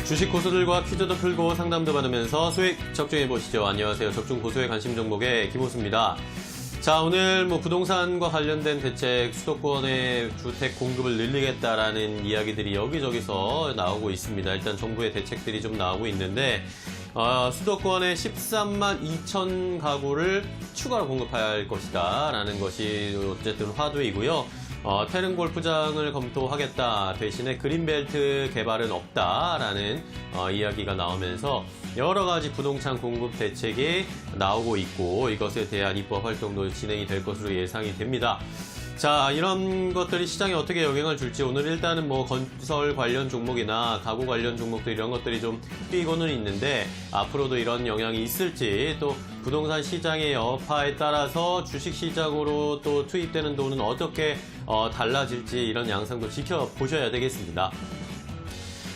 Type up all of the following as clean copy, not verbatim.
주식 고수들과 퀴즈도 풀고 상담도 받으면서 수익 적중해 보시죠. 안녕하세요. 적중 고수의 관심 종목의 김호수입니다. 자, 오늘 부동산과 관련된 대책, 수도권의 주택 공급을 늘리겠다라는 이야기들이 여기저기서 나오고 있습니다. 일단 정부의 대책들이 좀 나오고 있는데 수도권에 13만 2천 가구를 추가로 공급할 것이다 라는 것이 어쨌든 화두이고요. 태릉 골프장을 검토하겠다 대신에 그린벨트 개발은 없다라는 이야기가 나오면서 여러 가지 부동산 공급 대책이 나오고 있고 이것에 대한 입법 활동도 진행이 될 것으로 예상이 됩니다. 자, 이런 것들이 시장에 어떻게 영향을 줄지 오늘 일단은 건설 관련 종목이나 가구 관련 종목들 이런 것들이 좀 뛰고는 있는데 앞으로도 이런 영향이 있을지 또 부동산 시장의 여파에 따라서 주식 시장으로 또 투입되는 돈은 어떻게 달라질지 이런 양상도 지켜보셔야 되겠습니다.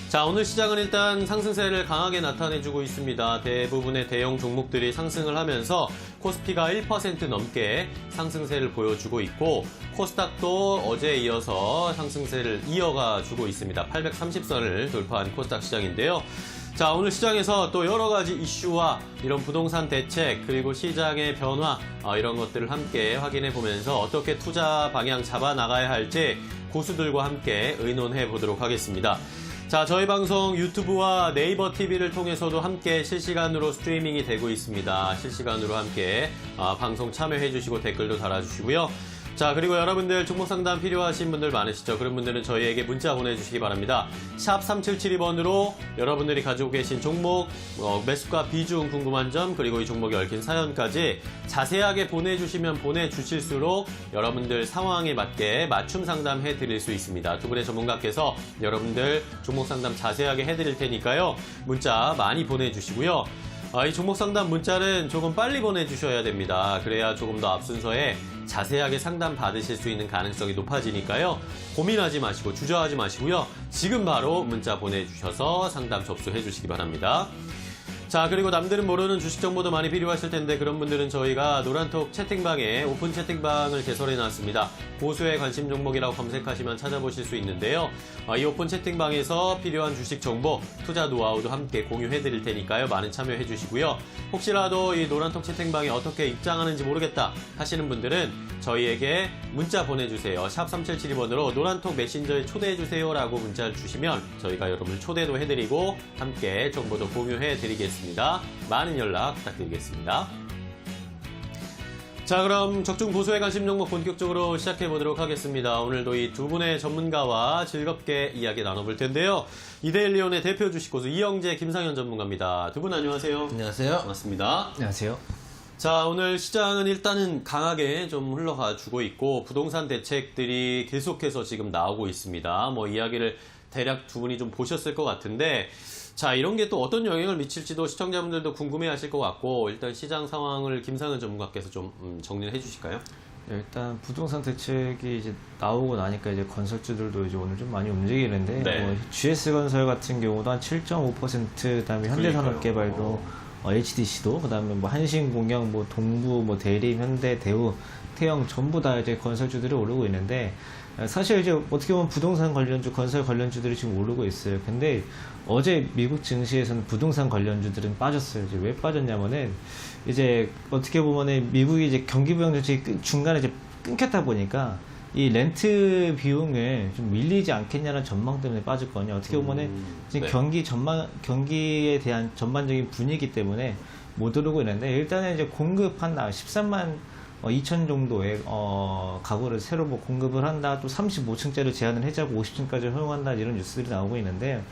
자, 오늘 시장은 일단 상승세를 강하게 나타내주고 있습니다. 대부분의 대형 종목들이 상승을 하면서 코스피가 1% 넘게 상승세를 보여주고 있고 코스닥도 어제에 이어서 상승세를 이어가주고 있습니다. 830선을 돌파한 코스닥 시장인데요. 자, 오늘 시장에서 또 여러 가지 이슈와 이런 부동산 대책 그리고 시장의 변화 이런 것들을 함께 확인해 보면서 어떻게 투자 방향 잡아 나가야 할지 고수들과 함께 의논해 보도록 하겠습니다. 자, 저희 방송 유튜브와 네이버 TV를 통해서도 함께 실시간으로 스트리밍이 되고 있습니다. 실시간으로 함께 방송 참여해 주시고 댓글도 달아주시고요. 자, 그리고 여러분들 종목 상담 필요하신 분들 많으시죠? 그런 분들은 저희에게 문자 보내주시기 바랍니다. 샵 3772번으로 여러분들이 가지고 계신 종목, 매수가 비중 궁금한 점, 그리고 이 종목에 얽힌 사연까지 자세하게 보내주시면 보내주실수록 여러분들 상황에 맞게 맞춤 상담 해드릴 수 있습니다. 두 분의 전문가께서 여러분들 종목 상담 자세하게 해드릴 테니까요. 문자 많이 보내주시고요. 이 종목 상담 문자는 조금 빨리 보내주셔야 됩니다. 그래야 조금 더 앞 순서에 자세하게 상담 받으실 수 있는 가능성이 높아지니까요. 고민하지 마시고 주저하지 마시고요. 지금 바로 문자 보내주셔서 상담 접수해 주시기 바랍니다. 자, 그리고 남들은 모르는 주식 정보도 많이 필요하실 텐데 그런 분들은 저희가 노란톡 채팅방에 오픈 채팅방을 개설해 놨습니다. 고수의 관심 종목이라고 검색하시면 찾아보실 수 있는데요. 이 오픈 채팅방에서 필요한 주식 정보, 투자 노하우도 함께 공유해 드릴 테니까요. 많은 참여해 주시고요. 혹시라도 이 노란톡 채팅방에 어떻게 입장하는지 모르겠다 하시는 분들은 저희에게 문자 보내주세요. 샵 3772번으로 노란톡 메신저에 초대해 주세요 라고 문자를 주시면 저희가 여러분을 초대도 해드리고 함께 정보도 공유해 드리겠습니다. 많은 연락 부탁드리겠습니다. 자, 그럼 적중 고수의 관심 종목 본격적으로 시작해 보도록 하겠습니다. 오늘도 이 두 분의 전문가와 즐겁게 이야기 나눠볼 텐데요. 이데일리온의 대표 주식 고수 이영재, 김상현 전문가입니다. 두 분 안녕하세요. 안녕하세요. 반갑습니다. 안녕하세요. 자, 오늘 시장은 일단은 강하게 좀 흘러가 주고 있고 부동산 대책들이 계속해서 지금 나오고 있습니다. 이야기를 대략 두 분이 좀 보셨을 것 같은데 자, 이런 게 또 어떤 영향을 미칠지도 시청자분들도 궁금해 하실 것 같고 일단 시장 상황을 김상현 전문가께서 좀 정리를 해 주실까요? 네, 일단 부동산 대책이 이제 나오고 나니까 이제 건설주들도 이제 오늘 좀 많이 움직이는데 네. GS건설 같은 경우도 한 7.5%, 그다음에 현대산업개발도 HDC도 그다음에 한신공영, 동부, 대림, 현대, 대우, 태영 전부 다 이제 건설주들이 오르고 있는데 사실 이제 어떻게 보면 부동산 관련주, 건설 관련주들이 지금 오르고 있어요. 근데 어제 미국 증시에서는 부동산 관련주들은 빠졌어요. 이제 왜 빠졌냐면은 이제 어떻게 보면은 미국이 이제 경기 부양 정책이 중간에 이제 끊겼다 보니까 이 렌트 비용을 좀 밀리지 않겠냐는 전망 때문에 빠졌거든요. 어떻게 보면은 지금 네. 경기에 대한 전반적인 분위기 때문에 못 오르고 있는데 일단은 이제 공급한 13만 2천 정도의 가구를 새로 공급을 한다. 또 35층짜리 제한을 해제하고 50층까지 허용한다. 이런 뉴스들이 나오고 있는데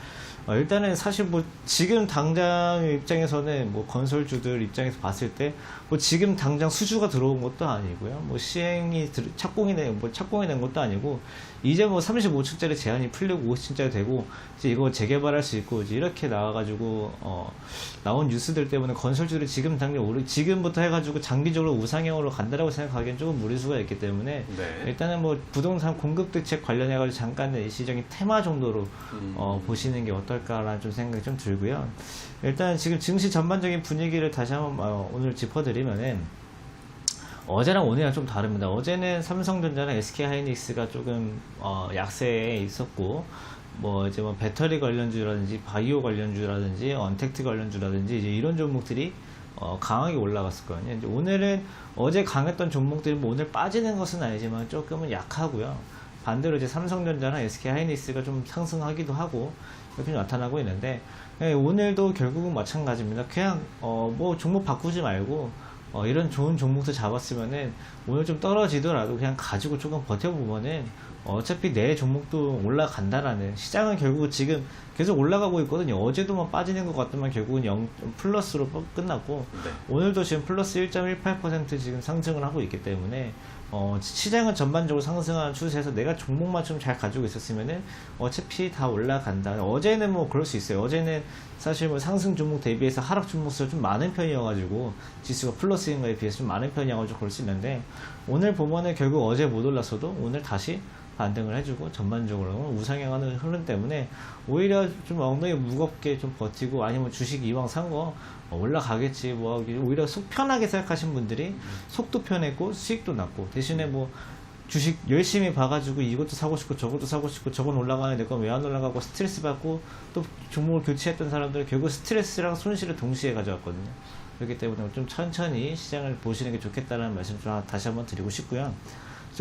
일단은 사실 지금 당장 입장에서는 건설주들 입장에서 봤을 때 지금 당장 수주가 들어온 것도 아니고요. 시행이 착공이 된 것도 아니고 이제 35층짜리 제한이 풀리고 50층짜리 되고 이제 이거 재개발할 수 있고 이제 이렇게 나와가지고 나온 뉴스들 때문에 건설주들이 지금 당장 지금부터 해가지고 장기적으로 우상향으로 간다라고 생각하기엔 조금 무리수가 있기 때문에 네. 일단은 부동산 공급 대책 관련해가지고 잠깐 일시적인 테마 정도로 보시는 게 어떨까라는 좀 생각이 좀 들고요. 일단 지금 증시 전반적인 분위기를 다시 한번 오늘 짚어드리면은 어제랑 오늘이랑 좀 다릅니다. 어제는 삼성전자랑 SK하이닉스가 조금 약세에 있었고 뭐 이제 뭐 배터리 관련주라든지 바이오 관련주라든지 언택트 관련주라든지 이제 이런 종목들이 강하게 올라갔었거든요. 이제 오늘은 어제 강했던 종목들이 뭐 오늘 빠지는 것은 아니지만 조금은 약하고요. 반대로 이제 삼성전자나 SK 하이닉스가 좀 상승하기도 하고 이렇게 나타나고 있는데, 예, 오늘도 결국은 마찬가지입니다. 그냥 뭐 종목 바꾸지 말고 이런 좋은 종목도 잡았으면은 오늘 좀 떨어지더라도 그냥 가지고 조금 버텨보면은 어차피 내 종목도 올라간다라는, 시장은 결국 지금 계속 올라가고 있거든요. 어제도 막 빠지는 것 같더만 결국은 0 플러스로 끝났고, 네. 오늘도 지금 플러스 1.18% 지금 상승을 하고 있기 때문에 시장은 전반적으로 상승하는 추세에서 내가 종목만 좀 잘 가지고 있었으면은 어차피 다 올라간다. 어제는 뭐 그럴 수 있어요. 어제는 사실 뭐 상승 종목 대비해서 하락 종목 수가 좀 많은 편이어가지고 지수가 플러스인 거에 비해서 좀 많은 편이어가지고 그럴 수 있는데, 오늘 보면은 결국 어제 못 올랐어도 오늘 다시 반등을 해주고 전반적으로 우상향하는 흐름 때문에 오히려 좀 엉덩이 무겁게 좀 버티고, 아니면 주식 이왕 산 거 올라가겠지 뭐 오히려 속 편하게 생각하신 분들이 속도 편했고 수익도 났고, 대신에 뭐 주식 열심히 봐가지고 이것도 사고 싶고 저것도 사고 싶고 저건 올라가는데 그건 왜 안 올라가고 스트레스 받고 또 종목을 교체했던 사람들은 결국 스트레스랑 손실을 동시에 가져왔거든요. 그렇기 때문에 좀 천천히 시장을 보시는 게 좋겠다는 말씀 좀 다시 한번 드리고 싶고요.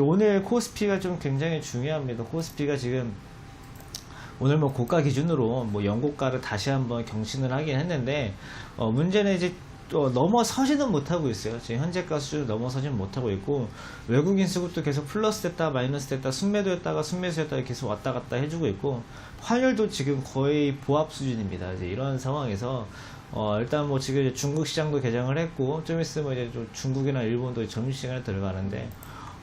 오늘 코스피가 좀 굉장히 중요합니다. 코스피가 지금 오늘 뭐 고가 기준으로 뭐 연고가를 다시 한번 경신을 하긴 했는데, 문제는 이제 또 넘어서지는 못하고 있어요. 지금 현재가 수준을 넘어서지는 못하고 있고, 외국인 수급도 계속 플러스 됐다 마이너스 됐다 순매도였다가 순매수였다가 계속 왔다 갔다 해주고 있고, 환율도 지금 거의 보합 수준입니다. 이제 이런 상황에서 일단 뭐 지금 중국 시장도 개장을 했고, 좀 있으면 이제 좀 중국이나 일본도 점심시간에 들어가는데,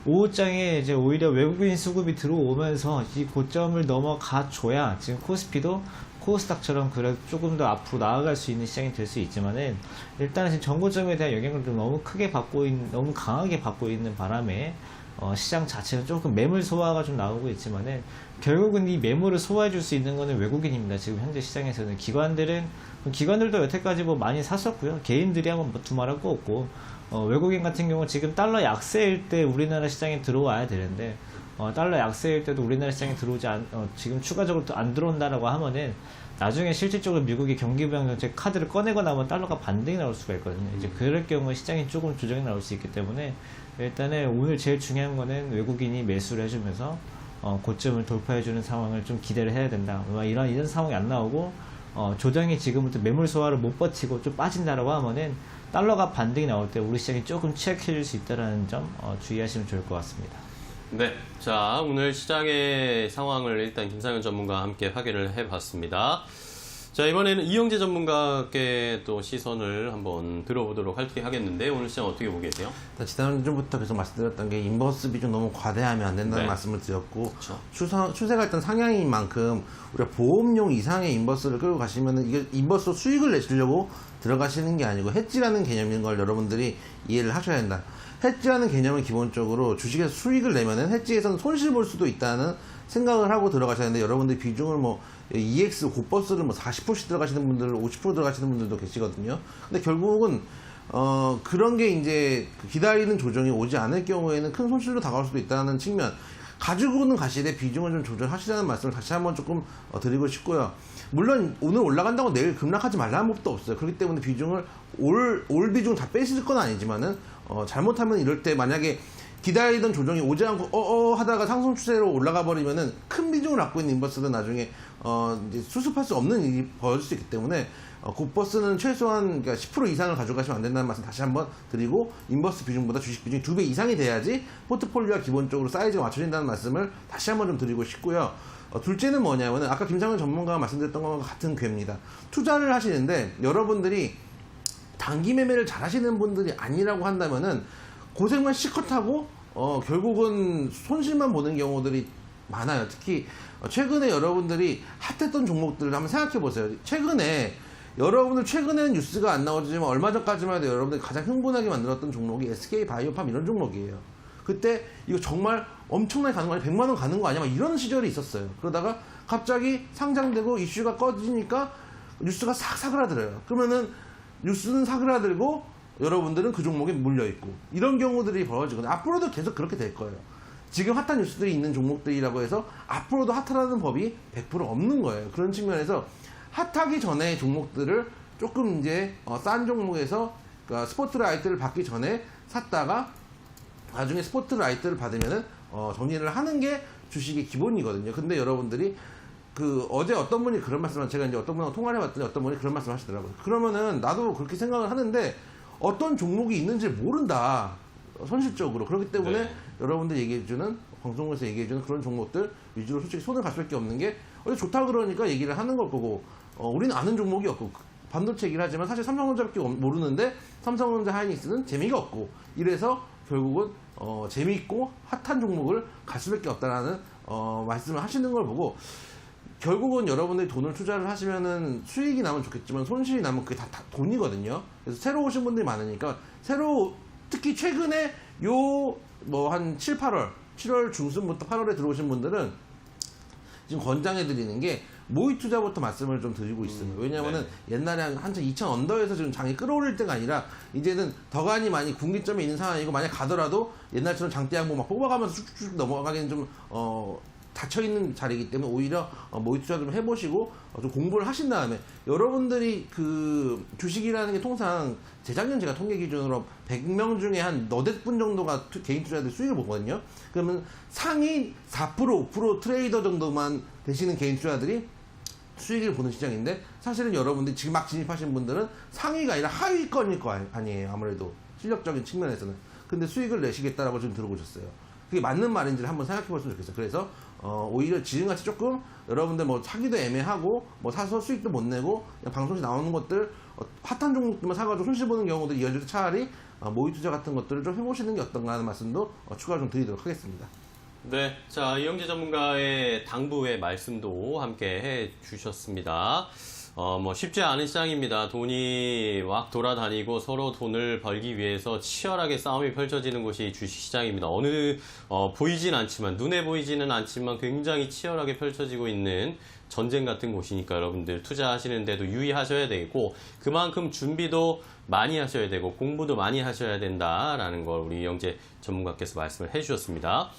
오후장에 이제 오히려 외국인 수급이 들어오면서 이 고점을 넘어가 줘야 지금 코스피도 코스닥처럼 그래 조금 더 앞으로 나아갈 수 있는 시장이 될 수 있지만은, 일단은 지금 전고점에 대한 영향을 좀 너무 크게 너무 강하게 받고 있는 바람에 시장 자체는 조금 매물 소화가 좀 나오고 있지만은, 결국은 이 매물을 소화해 줄 수 있는 거는 외국인입니다. 지금 현재 시장에서는 기관들도 여태까지 뭐 많이 샀었고요. 개인들이 한번 뭐 두말할 거 없고, 외국인 같은 경우는 지금 달러 약세일 때 우리나라 시장에 들어와야 되는데, 달러 약세일 때도 우리나라 시장에 지금 추가적으로 또 안 들어온다라고 하면은 나중에 실질적으로 미국이 경기부양 정책 카드를 꺼내고 나면 달러가 반등이 나올 수가 있거든요. 이제 그럴 경우에 시장이 조금 조정이 나올 수 있기 때문에, 일단은 오늘 제일 중요한 거는 외국인이 매수를 해주면서 고점을 돌파해주는 상황을 좀 기대를 해야 된다. 이런 상황이 안 나오고 조정이 지금부터 매물 소화를 못 버티고 좀 빠진다라고 하면은 달러가 반등이 나올 때 우리 시장이 조금 취약해질 수 있다는 점 주의하시면 좋을 것 같습니다. 네. 자, 오늘 시장의 상황을 일단 김상현 전문가와 함께 확인을 해봤습니다. 자, 이번에는 이영재 전문가께 또 시선을 한번 들어보도록 하겠는데, 오늘 시장 어떻게 보고 계세요? 지난주부터 계속 말씀드렸던 게 인버스 비중 너무 과대하면 안 된다는 네. 말씀을 드렸고, 그렇죠. 추세가 일단 상향인 만큼 우리가 보험용 이상의 인버스를 끌고 가시면은 이게 인버스로 수익을 내시려고 들어가시는 게 아니고 해지라는 개념인 걸 여러분들이 이해를 하셔야 된다. 해지라는 개념은 기본적으로 주식에서 수익을 내면은 해지에서는 손실 볼 수도 있다는 생각을 하고 들어가셔야 하는데, 여러분들이 비중을 뭐 EX 고버스를 뭐 40%씩 들어가시는 분들, 50% 들어가시는 분들도 계시거든요. 근데 결국은 그런 게 이제 기다리는 조정이 오지 않을 경우에는 큰 손실로 다가올 수도 있다는 측면, 가지고는 가시되 비중을 좀 조절하시라는 말씀을 다시 한번 조금 드리고 싶고요. 물론 오늘 올라간다고 내일 급락하지 말라는 법도 없어요. 그렇기 때문에 비중을 올 비중 다 빼실 건 아니지만은 잘못하면 이럴 때 만약에 기다리던 조정이 오지 않고 하다가 상승 추세로 올라가 버리면은 큰 비중을 갖고 있는 인버스는 나중에 이제 수습할 수 없는 일이 벌어질 수 있기 때문에 굿버스는 최소한 그러니까 10% 이상을 가져가시면 안 된다는 말씀 다시 한번 드리고, 인버스 비중보다 주식 비중이 2배 이상이 돼야지 포트폴리오가 기본적으로 사이즈가 맞춰진다는 말씀을 다시 한번 좀 드리고 싶고요. 둘째는 뭐냐면은 아까 김상현 전문가가 말씀드렸던 것과 같은 궤입니다. 투자를 하시는데 여러분들이 단기 매매를 잘 하시는 분들이 아니라고 한다면은 고생만 실컷하고 결국은 손실만 보는 경우들이 많아요. 특히 최근에 여러분들이 핫했던 종목들을 한번 생각해 보세요. 최근에는 뉴스가 안 나오지만 얼마 전까지만 해도 여러분들이 가장 흥분하게 만들었던 종목이 SK 바이오팜 이런 종목이에요. 그때 이거 정말 엄청나게 가는 거 아니야? 100만 원 가는 거 아니야? 막 이런 시절이 있었어요. 그러다가 갑자기 상장되고 이슈가 꺼지니까 뉴스가 싹 사그라들어요. 그러면은 뉴스는 사그라들고 여러분들은 그 종목에 물려있고, 이런 경우들이 벌어지거든요. 앞으로도 계속 그렇게 될 거예요. 지금 핫한 뉴스들이 있는 종목들이라고 해서 앞으로도 핫하다는 법이 100% 없는 거예요. 그런 측면에서 핫하기 전에 종목들을 조금 이제 싼 종목에서 그러니까 스포트라이트를 받기 전에 샀다가 나중에 스포트라이트를 받으면은 정리를 하는 게 주식의 기본이거든요. 근데 여러분들이 어제 어떤 분이 그런 말씀을, 제가 이제 어떤 분하고 통화를 해봤더니 어떤 분이 그런 말씀을 하시더라고요. 그러면은 나도 그렇게 생각을 하는데 어떤 종목이 있는지 모른다. 현실적으로. 그렇기 때문에 네. 여러분들 얘기해주는, 방송에서 얘기해주는 그런 종목들 위주로 솔직히 손을 갈 수밖에 없는 게, 어제 좋다 그러니까 얘기를 하는 걸 거고, 우리는 아는 종목이 없고, 반도체 얘기를 하지만 사실 삼성전자밖에 모르는데, 삼성전자 하이닉스는 재미가 없고, 이래서 결국은, 재미있고 핫한 종목을 갈 수밖에 없다라는, 말씀을 하시는 걸 보고, 결국은 여러분들이 돈을 투자를 하시면은 수익이 나면 좋겠지만 손실이 나면 그게 다 돈이거든요. 그래서 새로 오신 분들이 많으니까, 특히 최근에 한 7, 8월, 7월 중순부터 8월에 들어오신 분들은 지금 권장해 드리는 게 모의 투자부터 말씀을 좀 드리고 있습니다. 왜냐면은 옛날에 한참 2000 언더에서 지금 장이 끌어올릴 때가 아니라 이제는 더간이 많이 군기점에 있는 상황이고, 만약 가더라도 옛날처럼 장대 양보 막 뽑아가면서 쭉쭉쭉 넘어가기는 좀 닫혀있는 자리이기 때문에 오히려 모의 투자 좀 해보시고 좀 공부를 하신 다음에, 여러분들이 주식이라는 게 통상 재작년 제가 통계 기준으로 100명 중에 한 너댓 분 정도가 개인 투자들 수익을 보거든요. 그러면 상위 4%, 5% 트레이더 정도만 되시는 개인 투자들이 수익을 보는 시장인데, 사실은 여러분들이 지금 막 진입하신 분들은 상위가 아니라 하위권일 거 아니에요. 아무래도 실력적인 측면에서는. 근데 수익을 내시겠다라고 지금 들어보셨어요. 그게 맞는 말인지를 한번 생각해 보시면 좋겠어요. 그래서 오히려 지금같이 조금 여러분들 사기도 애매하고 사서 수익도 못 내고 그냥 방송에서 나오는 것들 핫한 종목들만 사가지고 손실 보는 경우도 이어질 때 차라리 모의 투자 같은 것들을 좀 해보시는 게 어떤가 하는 말씀도 추가 좀 드리도록 하겠습니다. 네, 자, 이영재 전문가의 당부의 말씀도 함께 해 주셨습니다. 쉽지 않은 시장입니다. 돈이 막 돌아다니고 서로 돈을 벌기 위해서 치열하게 싸움이 펼쳐지는 곳이 주식시장입니다. 보이진 않지만, 눈에 보이지는 않지만 굉장히 치열하게 펼쳐지고 있는 전쟁 같은 곳이니까 여러분들 투자하시는데도 유의하셔야 되고, 그만큼 준비도 많이 하셔야 되고, 공부도 많이 하셔야 된다라는 걸 우리 이영재 전문가께서 말씀을 해 주셨습니다.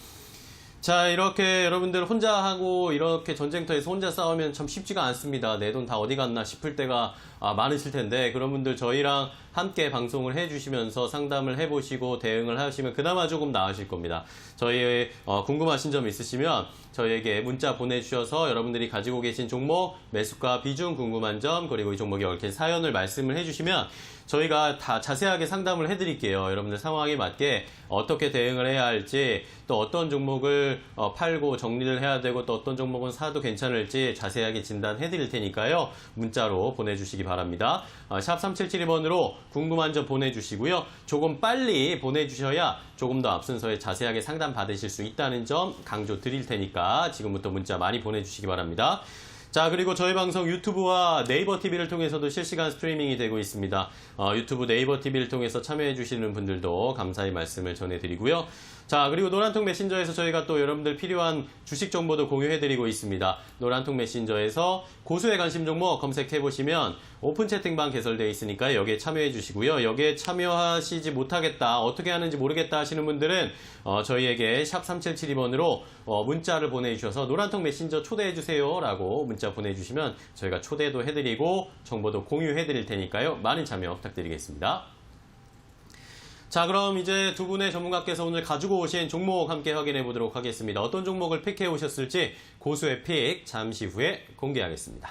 자, 이렇게 여러분들 혼자 하고 이렇게 전쟁터에서 혼자 싸우면 참 쉽지가 않습니다. 내 돈 다 어디 갔나 싶을 때가 많으실 텐데, 그런 분들 저희랑 함께 방송을 해주시면서 상담을 해보시고 대응을 하시면 그나마 조금 나으실 겁니다. 저희 궁금하신 점 있으시면 저희에게 문자 보내주셔서 여러분들이 가지고 계신 종목, 매수가, 비중, 궁금한 점, 그리고 이 종목에 얽힌 사연을 말씀을 해주시면 저희가 다 자세하게 상담을 해드릴게요. 여러분들 상황에 맞게 어떻게 대응을 해야 할지, 또 어떤 종목을 팔고 정리를 해야 되고, 또 어떤 종목은 사도 괜찮을지 자세하게 진단해 드릴 테니까요. 문자로 보내주시기 바랍니다. 샵 3772번으로 궁금한 점 보내주시고요. 조금 빨리 보내주셔야 조금 더 앞순서에 자세하게 상담 받으실 수 있다는 점 강조 드릴 테니까 지금부터 문자 많이 보내주시기 바랍니다. 자, 그리고 저희 방송 유튜브와 네이버 TV를 통해서도 실시간 스트리밍이 되고 있습니다. 유튜브 네이버 TV를 통해서 참여해 주시는 분들도 감사의 말씀을 전해드리고요. 자, 그리고 노란통 메신저에서 저희가 또 여러분들 필요한 주식 정보도 공유해드리고 있습니다. 노란통 메신저에서 고수의 관심 종목 검색해보시면 오픈 채팅방 개설되어 있으니까 여기에 참여해 주시고요. 여기에 참여하시지 못하겠다, 어떻게 하는지 모르겠다 하시는 분들은 저희에게 샵 3772번으로 문자를 보내주셔서 노란통 메신저 초대해주세요 라고 문자 보내주시면 저희가 초대도 해드리고 정보도 공유해드릴 테니까요. 많은 참여 부탁드리겠습니다. 자, 그럼 이제 두 분의 전문가께서 오늘 가지고 오신 종목 함께 확인해 보도록 하겠습니다. 어떤 종목을 픽해 오셨을지 고수의 픽 잠시 후에 공개하겠습니다.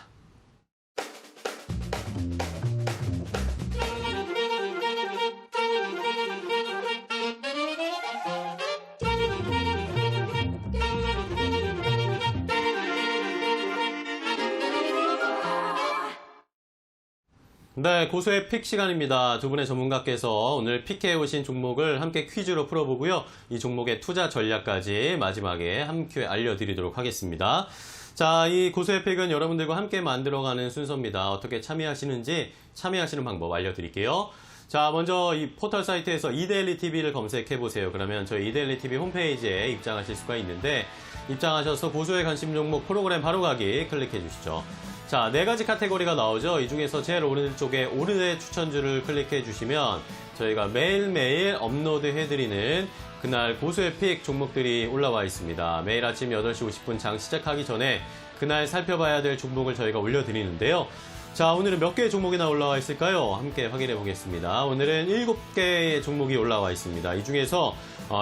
네, 고수의 픽 시간입니다. 두 분의 전문가께서 오늘 픽해 오신 종목을 함께 퀴즈로 풀어보고요. 이 종목의 투자 전략까지 마지막에 함께 알려드리도록 하겠습니다. 자, 이 고수의 픽은 여러분들과 함께 만들어가는 순서입니다. 어떻게 참여하시는지 참여하시는 방법 알려드릴게요. 자, 먼저 이 포털 사이트에서 이데일리 TV를 검색해 보세요. 그러면 저희 이데일리 TV 홈페이지에 입장하실 수가 있는데, 입장하셔서 고수의 관심 종목 프로그램 바로가기 클릭해 주시죠. 자, 4가지 카테고리가 나오죠. 이 중에서 제일 오른쪽에 오늘의 추천주를 클릭해 주시면 저희가 매일매일 업로드 해드리는 그날 고수의 픽 종목들이 올라와 있습니다. 매일 아침 8시 50분 장 시작하기 전에 그날 살펴봐야 될 종목을 저희가 올려드리는데요. 자, 오늘은 몇 개의 종목이나 올라와 있을까요? 함께 확인해 보겠습니다. 오늘은 7개의 종목이 올라와 있습니다. 이 중에서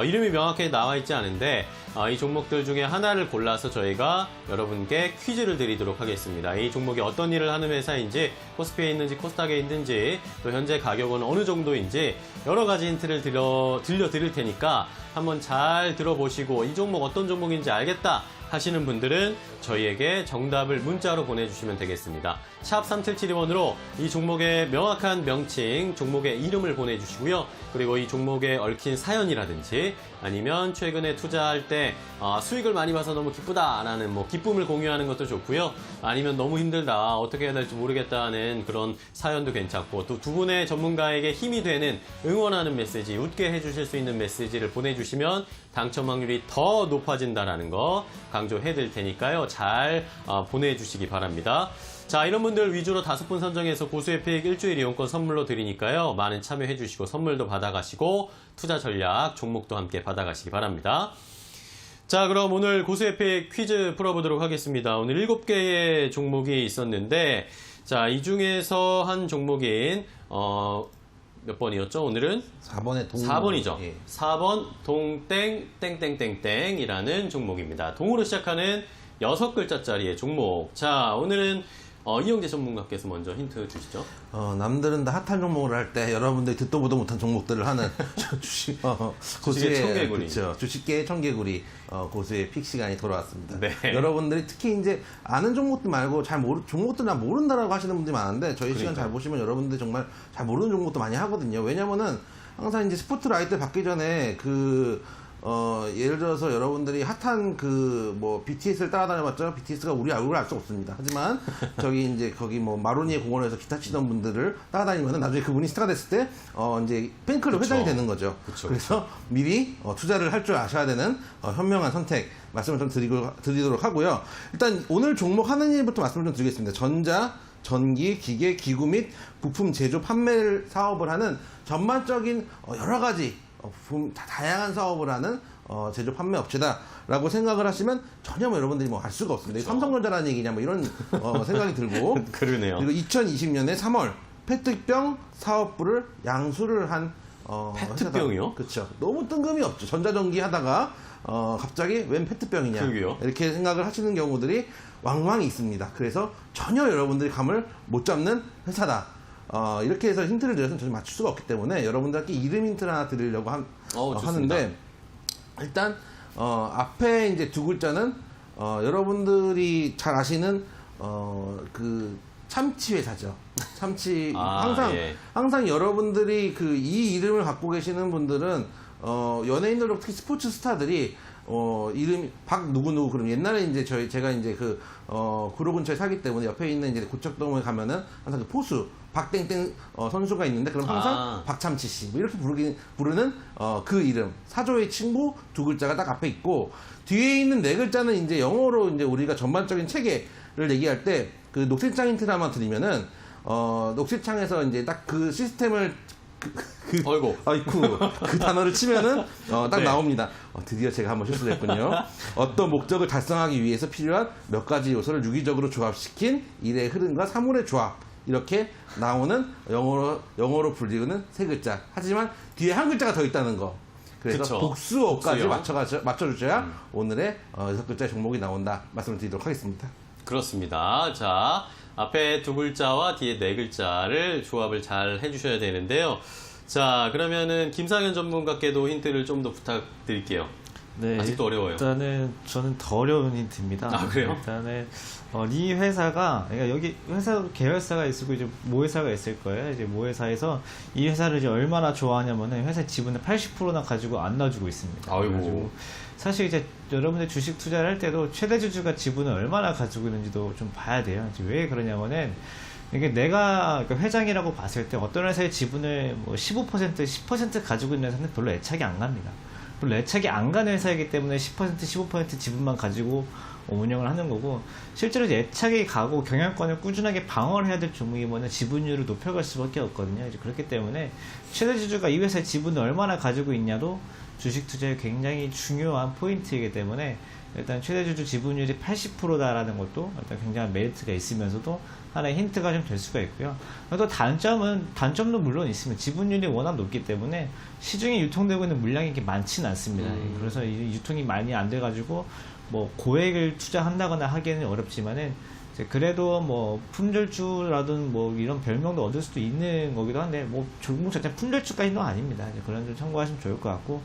이름이 명확하게 나와 있지 않은데 이 종목들 중에 하나를 골라서 저희가 여러분께 퀴즈를 드리도록 하겠습니다. 이 종목이 어떤 일을 하는 회사인지, 코스피에 있는지 코스닥에 있는지, 또 현재 가격은 어느 정도인지 여러 가지 힌트를 들려드릴 테니까 한번 잘 들어보시고 이 종목 어떤 종목인지 알겠다 하시는 분들은 저희에게 정답을 문자로 보내주시면 되겠습니다. 샵 3772번으로 이 종목의 명확한 명칭, 종목의 이름을 보내주시고요. 그리고 이 종목에 얽힌 사연이라든지 아니면 최근에 투자할 때 수익을 많이 봐서 너무 기쁘다라는 기쁨을 공유하는 것도 좋고요. 아니면 너무 힘들다, 어떻게 해야 될지 모르겠다는 그런 사연도 괜찮고, 또 두 분의 전문가에게 힘이 되는 응원하는 메시지, 웃게 해주실 수 있는 메시지를 보내주시면 당첨 확률이 더 높아진다는 거 강조해드릴 테니까요. 잘 보내주시기 바랍니다. 자, 이런 분들 위주로 5분 선정해서 고수의 픽 일주일 이용권 선물로 드리니까요. 많은 참여해주시고 선물도 받아가시고 투자 전략 종목도 함께 받아가시기 바랍니다. 자, 그럼 오늘 고수의 픽 퀴즈 풀어보도록 하겠습니다. 오늘 7개의 종목이 있었는데, 자, 이 중에서 한 종목인 몇 번이었죠? 오늘은 4번의 동 4번이죠. 예. 4번 동땡땡땡땡땡이라는 종목입니다. 동으로 시작하는 6글자짜리의 종목. 자, 오늘은 이영재 전문가께서 먼저 힌트 주시죠. 남들은 다 핫한 종목을 할 때 여러분들이 듣도 보도 못한 종목들을 하는 주식의 고수의 청개구리. 그렇죠. 주식계의 청개구리 고수의 픽 시간이 돌아왔습니다. 네. 여러분들이 특히 이제 아는 종목들 말고 종목들 난 모른다라고 하시는 분들이 많은데 저희 시간 그러니까요. 잘 보시면 여러분들 정말 잘 모르는 종목도 많이 하거든요. 왜냐면은 항상 이제 스포트라이트 받기 전에 예를 들어서 여러분들이 핫한 BTS를 따라다녀봤죠. BTS가 우리 얼굴을 알 수 없습니다. 하지만 이제 거기 마로니에 공원에서 기타 치던 분들을 따라다니면 나중에 그분이 스타가 됐을 때 이제 팬클럽 그쵸. 회장이 되는 거죠. 그쵸, 그래서 미리 투자를 할 줄 아셔야 되는 현명한 선택 말씀을 좀 드리도록 하고요. 일단 오늘 종목 하는 일부터 말씀을 좀 드리겠습니다. 전자, 전기, 기계, 기구 및 부품 제조, 판매 사업을 하는 전반적인 여러 가지 다양한 사업을 하는 제조 판매 업체다라고 생각을 하시면 전혀 여러분들이 알 수가 없습니다. 그쵸. 삼성전자라는 얘기냐 이런 생각이 들고 그러네요. 그리고 2020년에 3월 페트병 사업부를 양수를 한 페트병이요? 그렇죠. 너무 뜬금이 없죠. 전자전기 하다가 갑자기 웬 페트병이냐 그러게요. 이렇게 생각을 하시는 경우들이 왕왕 있습니다. 그래서 전혀 여러분들이 감을 못 잡는 회사다. 이렇게 해서 힌트를 드려서 전혀 맞출 수가 없기 때문에 여러분들께 이름 힌트를 하나 드리려고 하는데, 일단 앞에 이제 두 글자는 여러분들이 잘 아시는 참치 회사죠. 참치 항상 여러분들이 이 이름을 갖고 계시는 분들은 연예인들 특히 스포츠 스타들이 이름이 박 누구누구. 그럼 옛날에 이제 제가 이제 구로 근처에 살기 때문에 옆에 있는 이제 고척동에 가면은 항상 포수 박땡땡 선수가 있는데 그럼 항상 박참치 씨 이렇게 부르는 그 이름, 사조의 친구 두 글자가 딱 앞에 있고, 뒤에 있는 네 글자는 이제 영어로 이제 우리가 전반적인 체계를 얘기할 때 녹색창 힌트를 한번 드리면은 녹색창에서 이제 딱 그 시스템을 그 단어를 치면은 딱 네. 나옵니다. 드디어 제가 한번 실수를 했군요. 어떤 목적을 달성하기 위해서 필요한 몇 가지 요소를 유기적으로 조합시킨 일의 흐름과 사물의 조합, 이렇게 나오는 영어로 불리우는 세 글자. 하지만 뒤에 한 글자가 더 있다는 거. 그래서 그쵸. 복수어까지 복수요. 맞춰주셔야 오늘의 6글자 종목이 나온다 말씀을 드리도록 하겠습니다. 그렇습니다. 자, 앞에 두 글자와 뒤에 네 글자를 조합을 잘 해주셔야 되는데요. 자, 그러면은 김상현 전문가께도 힌트를 좀 더 부탁드릴게요. 네, 아직도 어려워요. 일단은 저는 더 어려운 힌트입니다. 아, 그래요? 일단은 이 회사가, 그러니까 여기 회사 계열사가 있고 이제 모회사가 있을 거예요. 이제 모회사에서 이 회사를 이제 얼마나 좋아하냐면은 회사 지분의 80%나 가지고 안 놔주고 있습니다. 아이고. 그래가지고 사실 이제 여러분들 주식 투자를 할 때도 최대 주주가 지분을 얼마나 가지고 있는지도 좀 봐야 돼요. 이제 왜 그러냐면은 이게 내가 회장이라고 봤을 때 어떤 회사의 지분을 15%, 10% 가지고 있는 회사는 별로 애착이 안 갑니다. 별로 애착이 안 가는 회사이기 때문에 10%, 15% 지분만 가지고 운영을 하는 거고, 실제로 이제 애착이 가고 경영권을 꾸준하게 방어를 해야 될 종목이면 지분율을 높여갈 수밖에 없거든요. 이제 그렇기 때문에 최대 주주가 이 회사의 지분을 얼마나 가지고 있냐도 주식 투자에 굉장히 중요한 포인트이기 때문에 일단 최대주주 지분율이 80%다라는 것도 일단 굉장한 메리트가 있으면서도 하나의 힌트가 좀 될 수가 있고요. 또 단점도 물론 있습니다. 지분율이 워낙 높기 때문에 시중에 유통되고 있는 물량이 이렇게 많지는 않습니다. 그래서 이 유통이 많이 안 돼가지고 뭐 고액을 투자한다거나 하기에는 어렵지만은 이제 그래도 뭐 품절주라든 뭐 이런 별명도 얻을 수도 있는 거기도 한데 뭐 종목 자체 품절주까지는 아닙니다. 이제 그런 점 참고하시면 좋을 것 같고,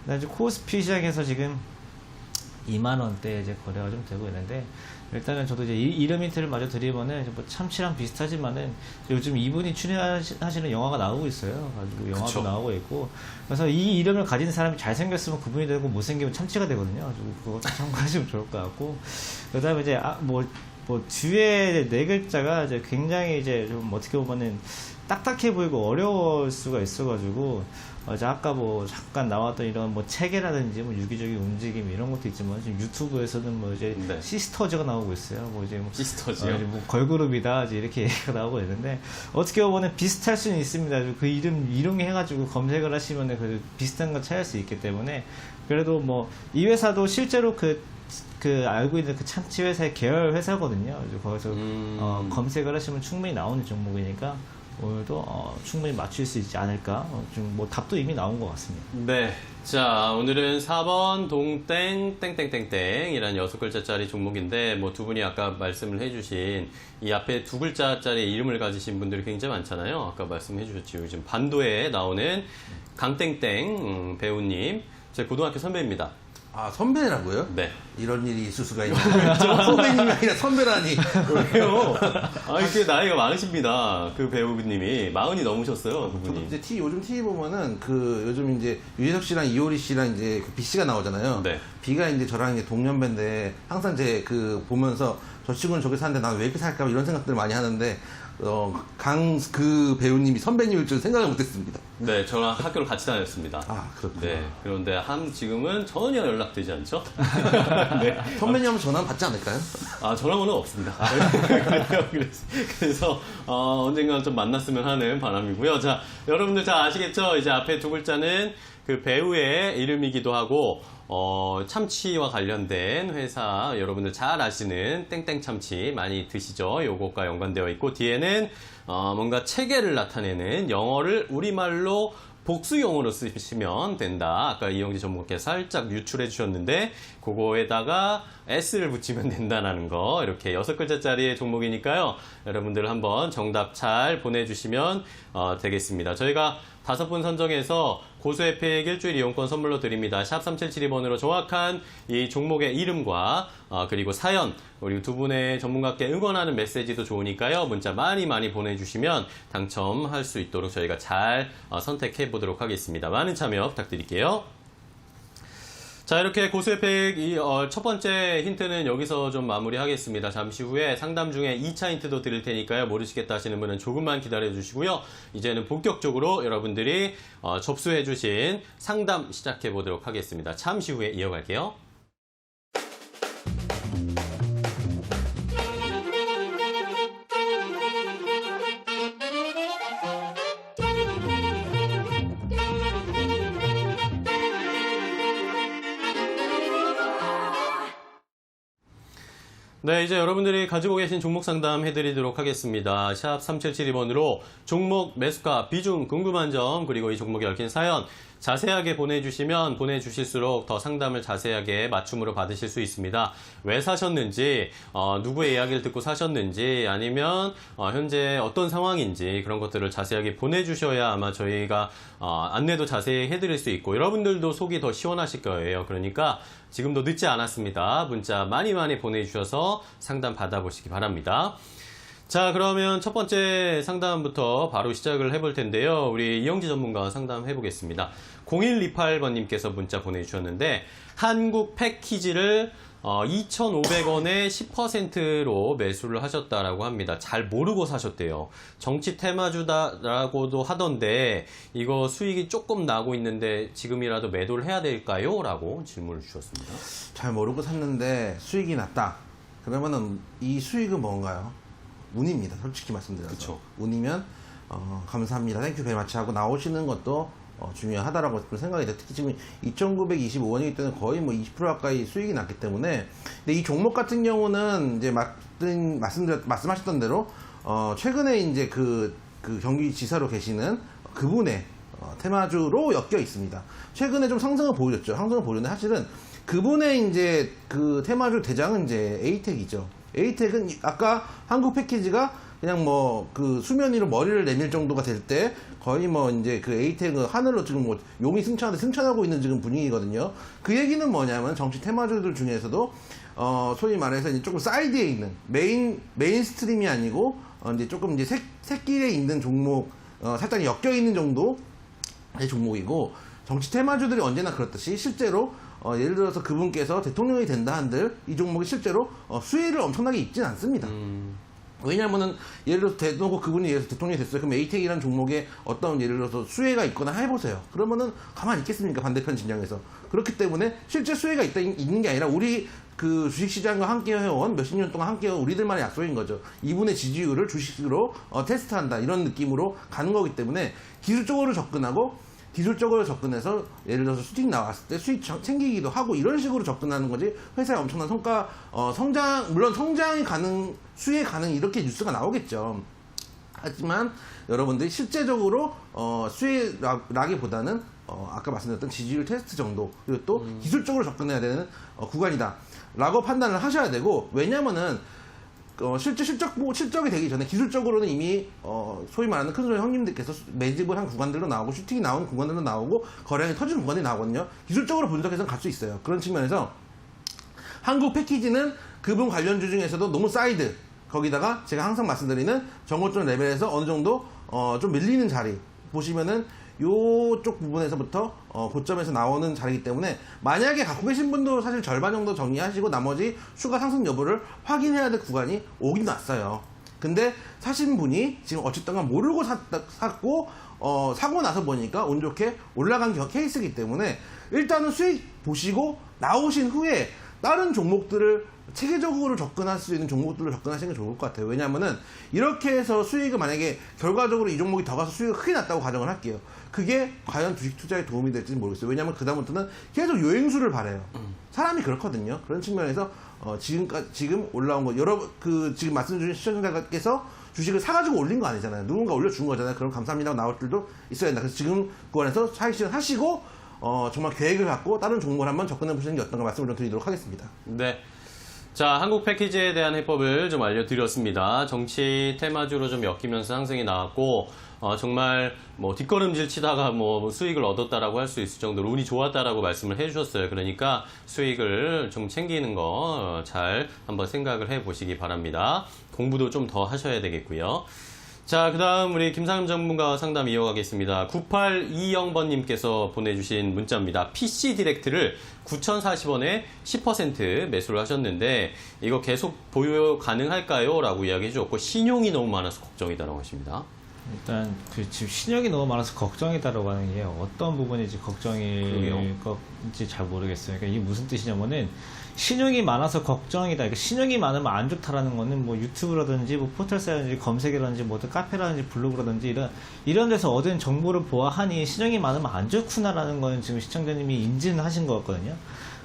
그다음에 이제 코스피 시장에서 지금 2만 원대 이제 거래가 좀 되고 있는데, 일단은 저도 이제 이름 힌트를 마저 드리면은 뭐 참치랑 비슷하지만은 요즘 이분이 출연하시는 영화가 나오고 있어요. 가지고 영화도 그쵸. 나오고 있고, 그래서 이 이름을 가진 사람이 잘생겼으면 그분이 되고 못생기면 참치가 되거든요. 가지고 그것도 참고하시면 좋을 것 같고, 그다음에 이제 뭐 뒤에 네 글자가 이제 굉장히 이제 좀 어떻게 보면은 딱딱해 보이고 어려울 수가 있어가지고, 이제 아까 뭐 잠깐 나왔던 이런 뭐 체계라든지 뭐 유기적인 움직임 이런 것도 있지만 지금 유튜브에서는 뭐 이제 네. 시스터즈가 나오고 있어요. 뭐 이제 뭐 시스터즈요? 이제 뭐 걸그룹이다 이제 이렇게 얘기가 나오고 있는데, 어떻게 보면 비슷할 수는 있습니다. 그 이름 해가지고 검색을 하시면은 그 비슷한 거 찾을 수 있기 때문에, 그래도 뭐 이 회사도 실제로 그 알고 있는 그 참치 회사의 계열 회사거든요. 그래서 거기서 검색을 하시면 충분히 나오는 종목이니까 오늘도 충분히 맞출 수 있지 않을까. 좀 뭐 답도 이미 나온 것 같습니다. 네. 자, 오늘은 4번 동땡 땡땡땡땡이라는 6글자짜리 종목인데, 뭐 두 분이 아까 말씀을 해주신 이 앞에 2글자짜리 이름을 가지신 분들이 굉장히 많잖아요. 아까 말씀해 주셨지요. 요즘 반도에 나오는 강땡땡 배우님, 제 고등학교 선배입니다. 아, 선배라고요? 네. 이런 일이 있을 수가 있나요? 선배님이 아니라 선배라니. 왜요? 아, 이렇게 나이가 많으십니다. 그 배우님이 40이 넘으셨어요, 저도 그분이. 이제 요즘 TV 보면은 요즘 이제 유재석 씨랑 이효리 씨랑 이제 그 B 씨가 나오잖아요. 네. B가 이제 저랑 이제 동년배인데 항상 제 보면서 저 친구는 저기 사는데 난 왜 이렇게 살까 이런 생각들을 많이 하는데, 그 배우님이 선배님일 줄 생각을 못했습니다. 네, 저랑 학교를 같이 다녔습니다. 아, 그렇구나. 네, 그런데 지금은 전혀 연락되지 않죠? 네. 선배님 하면 전화 받지 않을까요? 아, 전화번호는 없습니다. 그래요. 그래서, 언젠가 좀 만났으면 하는 바람이고요. 자, 여러분들 잘 아시겠죠? 이제 앞에 2글자는 그 배우의 이름이기도 하고, 참치와 관련된 회사, 여러분들 잘 아시는 땡땡 참치 많이 드시죠? 요것과 연관되어 있고, 뒤에는, 뭔가 체계를 나타내는 영어를 우리말로 복수용어로 쓰시면 된다. 아까 이영지 전문가께서 살짝 유출해 주셨는데, 그거에다가 S를 붙이면 된다는 거. 이렇게 6글자짜리의 종목이니까요. 여러분들 한번 정답 잘 보내주시면 되겠습니다. 저희가 5분 선정해서 고수혜택 일주일 이용권 선물로 드립니다. 샵 3772번으로 정확한 이 종목의 이름과 그리고 사연, 그리고 두 분의 전문가께 응원하는 메시지도 좋으니까요. 문자 많이 보내주시면 당첨할 수 있도록 저희가 잘 선택해 보도록 하겠습니다. 많은 참여 부탁드릴게요. 자, 이렇게 고수혜택 첫 번째 힌트는 여기서 좀 마무리하겠습니다. 잠시 후에 상담 중에 2차 힌트도 드릴 테니까요. 모르시겠다 하시는 분은 조금만 기다려 주시고요. 이제는 본격적으로 여러분들이 접수해 주신 상담 시작해 보도록 하겠습니다. 잠시 후에 이어갈게요. 네, 이제 여러분들이 가지고 계신 종목 상담 해드리도록 하겠습니다. 샵 3772번으로 종목 매수가 비중 궁금한 점, 그리고 이 종목에 얽힌 사연 자세하게 보내주실수록 더 상담을 자세하게 맞춤으로 받으실 수 있습니다. 왜 사셨는지, 누구의 이야기를 듣고 사셨는지, 아니면 현재 어떤 상황인지 그런 것들을 자세하게 보내주셔야 아마 저희가 안내도 자세히 해드릴 수 있고 여러분들도 속이 더 시원하실 거예요. 그러니까 지금도 늦지 않았습니다. 문자 많이 보내주셔서 상담 받아보시기 바랍니다. 자, 그러면 첫 번째 상담부터 바로 시작을 해볼 텐데요. 우리 이영지 전문가와 상담해 보겠습니다. 0128번님께서 문자 보내주셨는데, 한국 패키지를 2,500원에 10%로 매수를 하셨다라고 합니다. 잘 모르고 사셨대요. 정치 테마주다라고도 하던데 이거 수익이 조금 나고 있는데 지금이라도 매도를 해야 될까요? 라고 질문을 주셨습니다. 잘 모르고 샀는데 수익이 났다. 그러면은 이 수익은 뭔가요? 운입니다. 솔직히 말씀드려서. 그쵸. 운이면 감사합니다. 땡큐 베리마치 하고 나오시는 것도 중요하다라고 생각이 돼요. 특히 지금 2,925원이기 때문에 거의 뭐 20% 가까이 수익이 났기 때문에. 근데 이 종목 같은 경우는 이제 말씀하셨던 대로 최근에 이제 그 경기지사로 계시는 그분의 테마주로 엮여 있습니다. 최근에 좀 상승을 보여줬죠. 상승을 보여줬는데 사실은 그분의 이제 그 테마주 대장은 이제 에이텍이죠. 에이텍은 아까 한국 패키지가 그냥 뭐 그 수면 위로 머리를 내밀 정도가 될 때 거의 뭐 이제 그 에이텍은 하늘로 지금 뭐 용이 승천하고 있는 지금 분위기거든요. 그 얘기는 뭐냐면 정치 테마주들 중에서도 소위 말해서 이제 조금 사이드에 있는 메인스트림이 아니고 이제 조금 이제 새길에 있는 종목 살짝 엮여 있는 정도의 종목이고 정치 테마주들이 언제나 그렇듯이 실제로 예를 들어서 그분께서 대통령이 된다 한들 이 종목이 실제로 수혜를 엄청나게 입진 않습니다. 왜냐면은 예를 들어서 대놓고 그분이 예를 들어서 대통령이 됐어요. 그럼 에이텍이라는 종목에 어떤 예를 들어서 수혜가 있거나 해보세요. 그러면은 가만히 있겠습니까? 반대편 진영에서. 그렇기 때문에 실제 수혜가 있는 게 아니라 우리 그 주식시장과 함께 해온 몇십 년 동안 함께 해온 우리들만의 약속인 거죠. 이분의 지지율을 주식으로 테스트한다 이런 느낌으로 가는 거기 때문에 기술적으로 접근해서 예를 들어서 수익 나왔을 때 수익 챙기기도 하고 이런 식으로 접근하는 거지 회사의 엄청난 성과 물론 성장이 가능 수혜 가능 이렇게 뉴스가 나오겠죠. 하지만 여러분들이 실제적으로 수혜라기보다는 아까 말씀드렸던 지지율 테스트 정도 그리고 또 기술적으로 접근해야 되는 구간이다 라고 판단을 하셔야 되고 왜냐면은 실제 실적이 되기 전에 기술적으로는 이미 소위 말하는 큰 형님들께서 매집을 한 구간들로 나오고 슈팅이 나온 구간들로 나오고 거래량이 터지는 구간이 나오거든요. 기술적으로 분석해서는 갈 수 있어요. 그런 측면에서 한국 패키지는 그분 관련주 중에서도 너무 사이드 거기다가 제가 항상 말씀드리는 정고점 레벨에서 어느 정도 좀 밀리는 자리 보시면은 요쪽 부분에서부터 고점에서 나오는 자리이기 때문에 만약에 갖고 계신 분도 사실 절반 정도 정리하시고 나머지 추가 상승 여부를 확인해야 될 구간이 오긴 왔어요. 근데 사신 분이 지금 어쨌든 모르고 샀고 사고 나서 보니까 운 좋게 올라간 케이스이기 때문에 일단은 수익 보시고 나오신 후에 다른 종목들을 체계적으로 접근할 수 있는 종목들로 접근하시는 게 좋을 것 같아요. 왜냐하면은 이렇게 해서 수익을 만약에 결과적으로 이 종목이 더 가서 수익이 크게 났다고 가정을 할게요. 그게 과연 주식 투자에 도움이 될지는 모르겠어요. 왜냐하면 그다음부터는 계속 요행수를 바래요. 사람이 그렇거든요. 그런 측면에서 지금 올라온 거 지금 말씀 주신 시청자께서 주식을 사가지고 올린 거 아니잖아요. 누군가 올려준 거잖아요. 그럼 감사합니다 나올 줄도 있어야 된다. 그래서 지금 구간에서 차익 실현 하시고 정말 계획을 갖고 다른 종목을 한번 접근해 보시는 게 어떤가 말씀을 좀 드리도록 하겠습니다. 네. 자, 한국 패키지에 대한 해법을 좀 알려드렸습니다. 정치 테마주로 좀 엮이면서 상승이 나왔고, 정말 뭐 뒷걸음질 치다가 뭐 수익을 얻었다라고 할 수 있을 정도로 운이 좋았다라고 말씀을 해주셨어요. 그러니까 수익을 좀 챙기는 거 잘 한번 생각을 해보시기 바랍니다. 공부도 좀 더 하셔야 되겠고요. 자, 그 다음 우리 김상흠 전문가와 상담 이어가겠습니다. 9820번님께서 보내주신 문자입니다. PC 디렉트를 9,040원에 10% 매수를 하셨는데 이거 계속 보유 가능할까요? 라고 이야기해 주셨고 신용이 너무 많아서 걱정이다라고 하십니다. 일단 지금 신용이 너무 많아서 걱정이다라고 하는 게 어떤 부분인지 걱정일 건지 잘 모르겠어요. 그러니까 이게 무슨 뜻이냐면은 신용이 많아서 걱정이다. 그러니까 신용이 많으면 안 좋다라는 거는 뭐 유튜브라든지 뭐 포털 사이트라든지 검색이라든지 뭐 카페라든지 블로그라든지 이런 데서 얻은 정보를 보아하니 신용이 많으면 안 좋구나라는 거는 지금 시청자님이 인지는 하신 것 같거든요.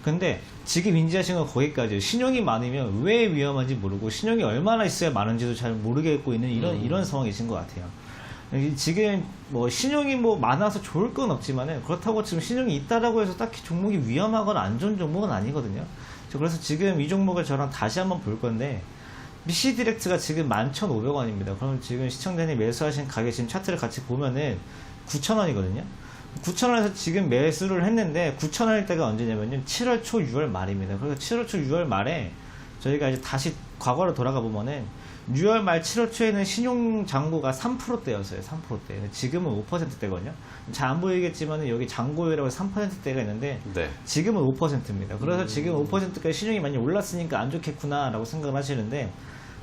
근데 지금 인지하신 건 거기까지예요. 신용이 많으면 왜 위험한지 모르고 신용이 얼마나 있어야 많은지도 잘 모르겠고 있는 이런 상황이신 것 같아요. 지금 뭐 신용이 뭐 많아서 좋을 건 없지만은 그렇다고 지금 신용이 있다라고 해서 딱히 종목이 위험하거나 안 좋은 종목은 아니거든요. 그래서 지금 이 종목을 저랑 다시 한번 볼 건데 PC 디렉트가 지금 11,500원입니다. 그럼 지금 시청자님 매수하신 가격 지금 차트를 같이 보면은 9,000원이거든요. 9,000원에서 지금 매수를 했는데 9,000원일 때가 언제냐면요 7월 초 6월 말입니다. 그래서 7월 초 6월 말에 저희가 이제 다시 과거로 돌아가 보면은 6월 말 7월 초에는 신용잔고가 3%대였어요. 3%대. 지금은 5%대거든요. 잘 안 보이겠지만 여기 잔고율이라고 3%대가 있는데 네. 지금은 5%입니다. 그래서 지금 5%까지 신용이 많이 올랐으니까 안 좋겠구나 라고 생각을 하시는데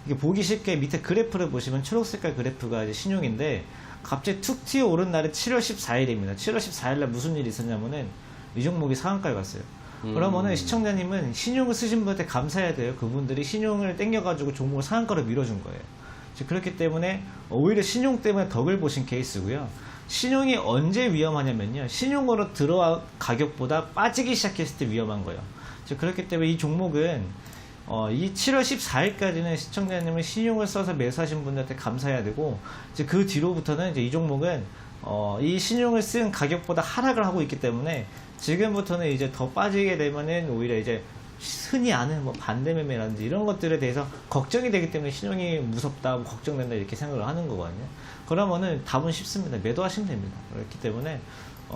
이게 보기 쉽게 밑에 그래프를 보시면 초록색깔 그래프가 이제 신용인데 갑자기 툭 튀어 오른 날이 7월 14일입니다. 7월 14일날 무슨 일이 있었냐면은 이 종목이 상한가에 갔어요. 그러면은 시청자님은 신용을 쓰신 분한테 감사해야 돼요. 그분들이 신용을 땡겨가지고 종목을 상한가로 밀어준 거예요. 그렇기 때문에 오히려 신용 때문에 덕을 보신 케이스고요. 신용이 언제 위험하냐면요. 신용으로 들어와 가격보다 빠지기 시작했을 때 위험한 거예요. 그렇기 때문에 이 종목은 이 7월 14일까지는 시청자님은 신용을 써서 매수하신 분들한테 감사해야 되고, 이제 그 뒤로부터는 이제 이 종목은 이 신용을 쓴 가격보다 하락을 하고 있기 때문에 지금부터는 이제 더 빠지게 되면은 오히려 이제 흔히 아는 뭐 반대매매라든지 이런 것들에 대해서 걱정이 되기 때문에 신용이 무섭다, 뭐 걱정된다 이렇게 생각을 하는 거거든요. 그러면은 답은 쉽습니다. 매도하시면 됩니다. 그렇기 때문에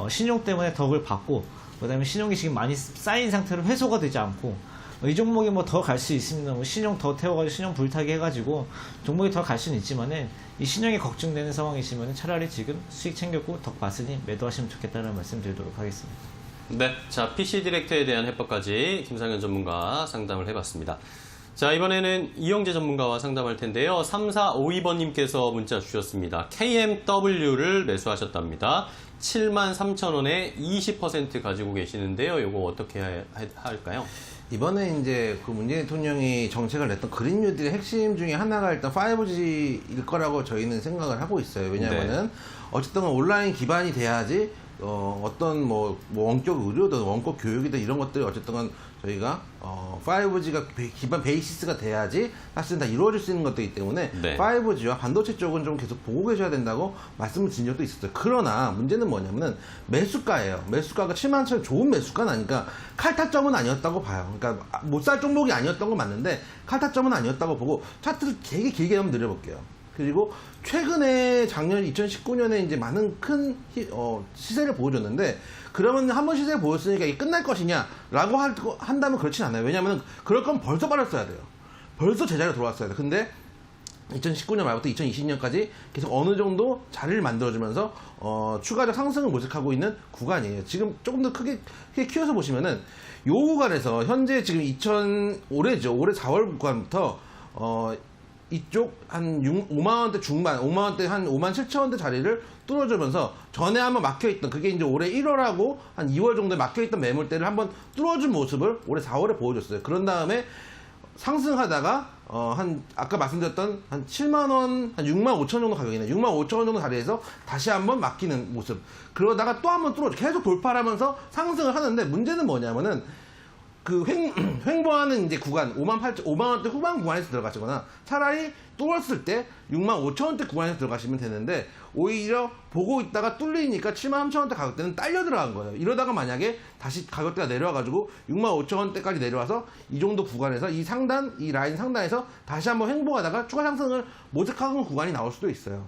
신용 때문에 덕을 받고, 그 다음에 신용이 지금 많이 쌓인 상태로 회수가 되지 않고, 이 종목이 뭐 더 갈 수 있습니다. 뭐 신용 더 태워가지고 신용 불타기 해가지고 종목이 더 갈 수는 있지만은, 이 신용이 걱정되는 상황이시면 차라리 지금 수익 챙겼고 덕 봤으니 매도하시면 좋겠다는 말씀 드리도록 하겠습니다. 네, 자 PC 디렉트에 대한 해법까지 김상현 전문가 상담을 해봤습니다. 자, 이번에는 이영재 전문가와 상담할 텐데요. 3452번님께서 문자 주셨습니다. KMW를 매수하셨답니다. 73,000원에 20% 가지고 계시는데요. 이거 어떻게 할까요? 이번에 이제 그 문재인 대통령이 정책을 냈던 그린 뉴딜의 핵심 중에 하나가 일단 5G일 거라고 저희는 생각을 하고 있어요. 왜냐하면은 어쨌든 온라인 기반이 돼야지 어떤 뭐 원격 의료든 원격 교육이든 이런 것들이 어쨌든 저희가 5G가 기반 베이시스가 돼야지 사실은 다 이루어질 수 있는 것들이기 때문에 네. 5G와 반도체 쪽은 좀 계속 보고 계셔야 된다고 말씀을 드린 적도 있었어요. 그러나 문제는 뭐냐면은 매수가예요. 매수가가 7만원 좋은 매수가는 아니니까 칼타점은 아니었다고 봐요. 그러니까 못 살 종목이 아니었던 건 맞는데 칼타점은 아니었다고 보고 차트를 되게 길게 한번 내려볼게요. 그리고 최근에 작년 2019년에 이제 많은 큰 시세를 보여줬는데, 그러면 한번 시세를 보였으니까 이게 끝날 것이냐라고 한다면 그렇진 않아요. 왜냐하면 그럴 거면 벌써 빠졌어야 돼요. 벌써 제자리로 돌아왔어야 돼요. 근데 2019년 말부터 2020년까지 계속 어느 정도 자리를 만들어주면서 추가적 상승을 모색하고 있는 구간이에요. 지금 조금 더 크게 키워서 보시면은 요 구간에서 현재 지금 올해죠. 올해 4월 구간부터 이쪽 한 5만원대 중반, 5만원대 한 5만 7천원대 자리를 뚫어주면서 전에 한번 막혀있던, 그게 이제 올해 1월하고 한 2월 정도에 막혀있던 매물대를 한번 뚫어준 모습을 올해 4월에 보여줬어요. 그런 다음에 상승하다가 아까 말씀드렸던 한 7만원, 한 6만 5천 정도 가격이네. 6만 5천 원 정도 자리에서 다시 한번 막히는 모습. 그러다가 또 한번 계속 돌파를 하면서 상승을 하는데, 문제는 뭐냐면은 그 횡보하는 이제 구간 5만원대 후반 구간에서 들어가시거나 차라리 뚫었을 때 6만 5천원대 구간에서 들어가시면 되는데, 오히려 보고 있다가 뚫리니까 7만 3천원대 가격대는 딸려 들어간 거예요. 이러다가 만약에 다시 가격대가 내려와가지고 6만 5천원대까지 내려와서 이 정도 구간에서 이 라인 상단에서 다시 한번 횡보하다가 추가 상승을 모색하는 구간이 나올 수도 있어요.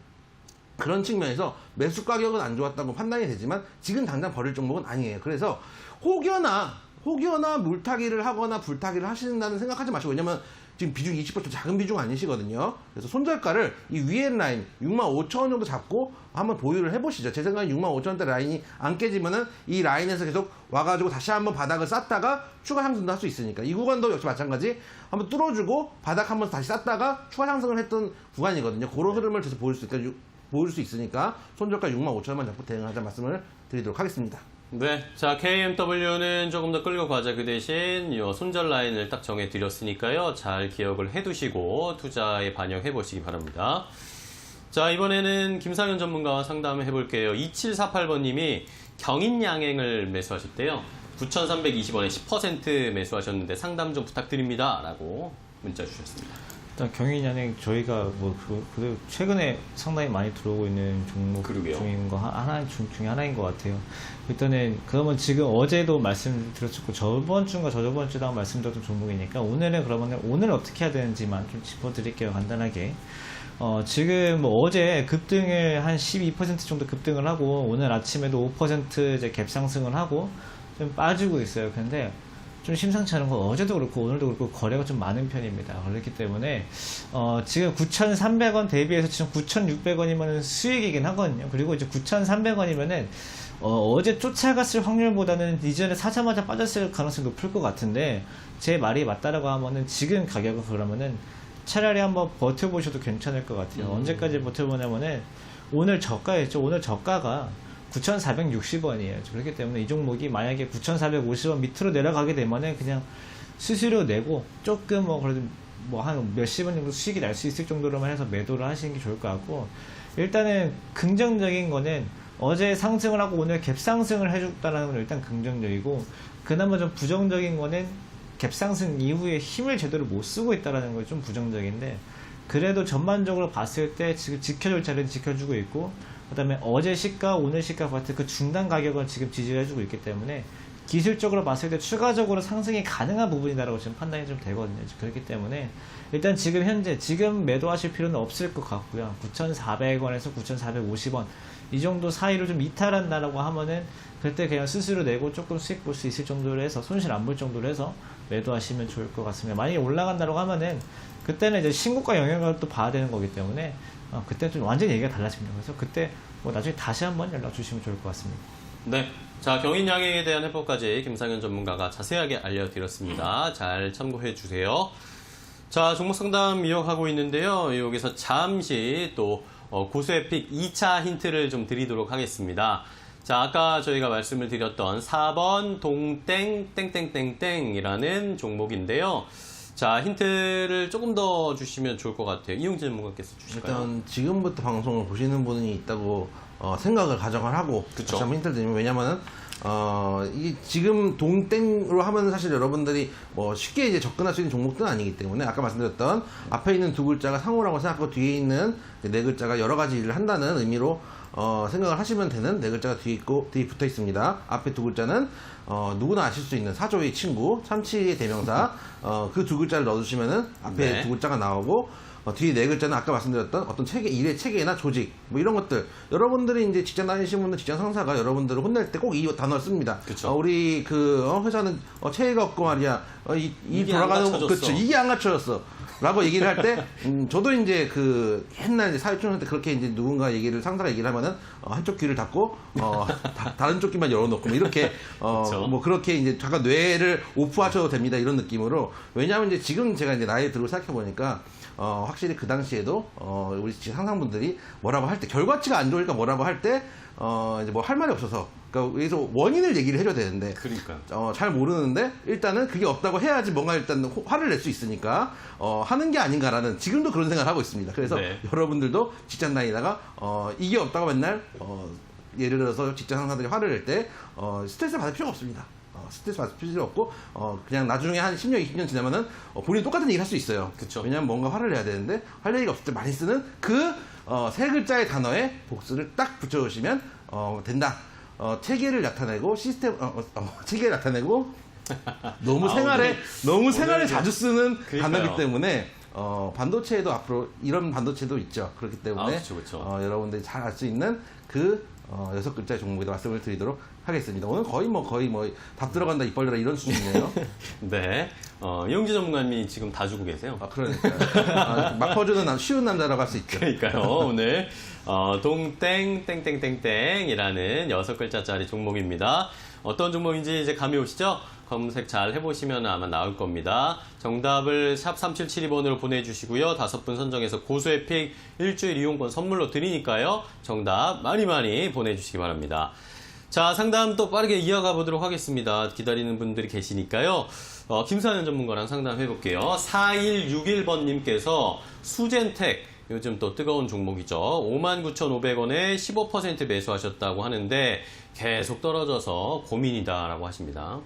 그런 측면에서 매수 가격은 안 좋았다고 판단이 되지만 지금 당장 버릴 종목은 아니에요. 그래서 혹여나 물타기를 하거나 불타기를 하신다는 생각하지 마시고, 왜냐면 지금 비중 20% 작은 비중 아니시거든요. 그래서 손절가를 이 위에 라인 6만 5천원 정도 잡고 한번 보유를 해보시죠. 제 생각엔 6만 5천원대 라인이 안 깨지면은 이 라인에서 계속 와가지고 다시 한번 바닥을 쌌다가 추가 상승도 할 수 있으니까, 이 구간도 역시 마찬가지 한번 뚫어주고 바닥 한번 다시 쌌다가 추가 상승을 했던 구간이거든요. 그런 흐름을 계속 보여줄 수 있으니까 손절가 6만 5천원만 잡고 대응하자 말씀을 드리도록 하겠습니다. 네, 자 KMW는 조금 더 끌고 가자. 그 대신 요 손절 라인을 딱 정해 드렸으니까요. 잘 기억을 해두시고 투자에 반영해 보시기 바랍니다. 자, 이번에는 김상현 전문가와 상담해 볼게요. 2748번님이 경인양행을 매수하셨대요. 9,320원에 10% 매수하셨는데 상담 좀 부탁드립니다 라고 문자 주셨습니다. 일단 경인양행 저희가 최근에 상당히 많이 들어오고 있는 종목 중인 중에 하나인 것 같아요. 일단은 그러면 지금 어제도 말씀드렸고 저번 주인가 저저번 주도 말씀드렸던 종목이니까, 오늘은 그러면 오늘 어떻게 해야 되는지만 좀 짚어드릴게요. 간단하게. 지금 뭐 어제 급등을 한 12% 정도 급등을 하고, 오늘 아침에도 5% 이제 갭 상승을 하고 좀 빠지고 있어요. 근데 좀 심상치 않은 건 어제도 그렇고 오늘도 그렇고 거래가 좀 많은 편입니다. 그렇기 때문에 지금 9,300원 대비해서 지금 9,600원이면 수익이긴 하거든요. 그리고 이제 9,300원이면은 어제 쫓아갔을 확률보다는 이전에 사자마자 빠졌을 가능성이 높을 것 같은데, 제 말이 맞다라고 하면은 지금 가격은 그러면은 차라리 한번 버텨보셔도 괜찮을 것 같아요. 언제까지 버텨보냐면은 오늘 저가였죠. 오늘 저가가 9,460원이에요. 그렇기 때문에 이 종목이 만약에 9,450원 밑으로 내려가게 되면은 그냥 수수료 내고 조금 그래도 한 몇십 원 정도 수익이 날 수 있을 정도로만 해서 매도를 하시는 게 좋을 것 같고, 일단은 긍정적인 거는 어제 상승을 하고 오늘 갭 상승을 해줬다는 건 일단 긍정적이고, 그나마 좀 부정적인 거는 갭 상승 이후에 힘을 제대로 못 쓰고 있다는 게 좀 부정적인데, 그래도 전반적으로 봤을 때 지금 지켜줄 자리는 지켜주고 있고, 그 다음에 어제 시가 오늘 시가 같은 그 중간 가격을 지금 지지를 해주고 있기 때문에 기술적으로 봤을 때 추가적으로 상승이 가능한 부분이다라고 지금 판단이 좀 되거든요. 그렇기 때문에 일단 지금 현재 지금 매도하실 필요는 없을 것 같고요. 9,400원에서 9,450원 이 정도 사이를 좀 이탈한다라고 하면은 그때 그냥 스스로 내고 조금 수익 볼 수 있을 정도로 해서 손실 안 볼 정도로 해서 매도하시면 좋을 것 같습니다. 만약에 올라간다라고 하면은 그때는 이제 신고가 영향을 또 봐야 되는 거기 때문에 그때 좀 완전히 얘기가 달라집니다. 그래서 그때 뭐 나중에 다시 한번 연락 주시면 좋을 것 같습니다. 네. 자, 경인 양행에 대한 해법까지 김상현 전문가가 자세하게 알려드렸습니다. 잘 참고해 주세요. 자, 종목 상담 이어가고 있는데요. 여기서 잠시 또 고수의 픽 2차 힌트를 좀 드리도록 하겠습니다. 자, 아까 저희가 말씀을 드렸던 4번 동땡 땡땡땡땡이라는 종목인데요. 자, 힌트를 조금 더 주시면 좋을 것 같아요. 이용진 전문가께서 주실까요? 일단 지금부터 방송을 보시는 분이 있다고 생각을 가정을 하고 그쵸. 다시 한번 힌트를 드리면, 왜냐면은 이 지금 동땡으로 하면 사실 여러분들이 뭐 쉽게 이제 접근할 수 있는 종목들은 아니기 때문에, 아까 말씀드렸던 앞에 있는 두 글자가 상호라고 생각하고 뒤에 있는 네 글자가 여러 가지 일을 한다는 의미로 생각을 하시면 되는 네 글자가 뒤에 붙어 있습니다. 앞에 두 글자는 누구나 아실 수 있는 사조의 친구, 참치의 대명사, 그 두 글자를 넣어주시면은 앞에 네. 두 글자가 나오고, 뒤에 네 글자는 아까 말씀드렸던 어떤 체계, 일의 체계나 조직, 뭐 이런 것들. 여러분들이 이제 직장 다니시는 분들, 직장 상사가 여러분들을 혼낼 때 꼭 이 단어를 씁니다. 그쵸. 우리 회사는 체계가 없고 말이야. 이게 안 갖춰졌어. 그쵸. 이게 안 갖춰졌어. 라고 얘기를 할 때, 저도 이제 옛날 사회초년 때 그렇게 이제 누군가 상사가 얘기를 하면은, 한쪽 귀를 닫고, 다른 쪽 귀만 열어놓고, 뭐 이렇게, 그쵸. 뭐 그렇게 이제 잠깐 뇌를 오프하셔도 됩니다. 이런 느낌으로. 왜냐하면 이제 지금 제가 이제 나이 들고 생각해보니까, 확실히 그 당시에도, 우리 상상분들이 뭐라고 할 때, 결과치가 안 좋으니까 뭐라고 할 때, 이제 뭐 할 말이 없어서, 그러니까 여기서 원인을 얘기를 해줘야 되는데, 그러니까요. 잘 모르는데 일단은 그게 없다고 해야지 뭔가 일단 화를 낼 수 있으니까 하는 게 아닌가라는, 지금도 그런 생각을 하고 있습니다. 그래서 네. 여러분들도 직장 다니다가 이게 없다고 맨날 예를 들어서 직장 상사들이 화를 낼 때 스트레스 받을 필요가 없습니다. 스트레스 받을 필요 없고 그냥 나중에 한 10년, 20년 지나면은 본인이 똑같은 얘기를 할 수 있어요. 그쵸. 왜냐면 뭔가 화를 내야 되는데 할 얘기가 없을 때 많이 쓰는 그 세 글자의 단어에 복수를 딱 붙여주시면 된다. 체계를 나타내고 체계를 나타내고 너무 생활에 오늘 자주 쓰는 그러니까요. 단어이기 때문에 반도체에도 앞으로 이런 반도체도 있죠. 그렇기 때문에 그쵸. 여러분들이 잘 알 수 있는 그 6글자의 종목에다 말씀을 드리도록 하겠습니다. 오늘 거의 뭐 답 들어간다 입 벌려라 이런 수준이네요. 네. 이용진 전문가님이 지금 다 주고 계세요. 그러니까 막 퍼주는 쉬운 남자라고 할 수 있죠. 그러니까요. 오늘 동땡 땡땡땡땡이라는 6글자짜리 종목입니다. 어떤 종목인지 이제 감이 오시죠? 검색 잘 해보시면 아마 나올 겁니다. 정답을 샵 3772번으로 보내주시고요. 5분 선정해서 고수의 픽 일주일 이용권 선물로 드리니까요. 정답 많이 보내주시기 바랍니다. 자, 상담 또 빠르게 이어가 보도록 하겠습니다. 기다리는 분들이 계시니까요. 김상현 전문가랑 상담해 볼게요. 4161번님께서 수젠텍, 요즘 또 뜨거운 종목이죠. 59,500원에 15% 매수하셨다고 하는데 계속 떨어져서 고민이다라고 하십니다.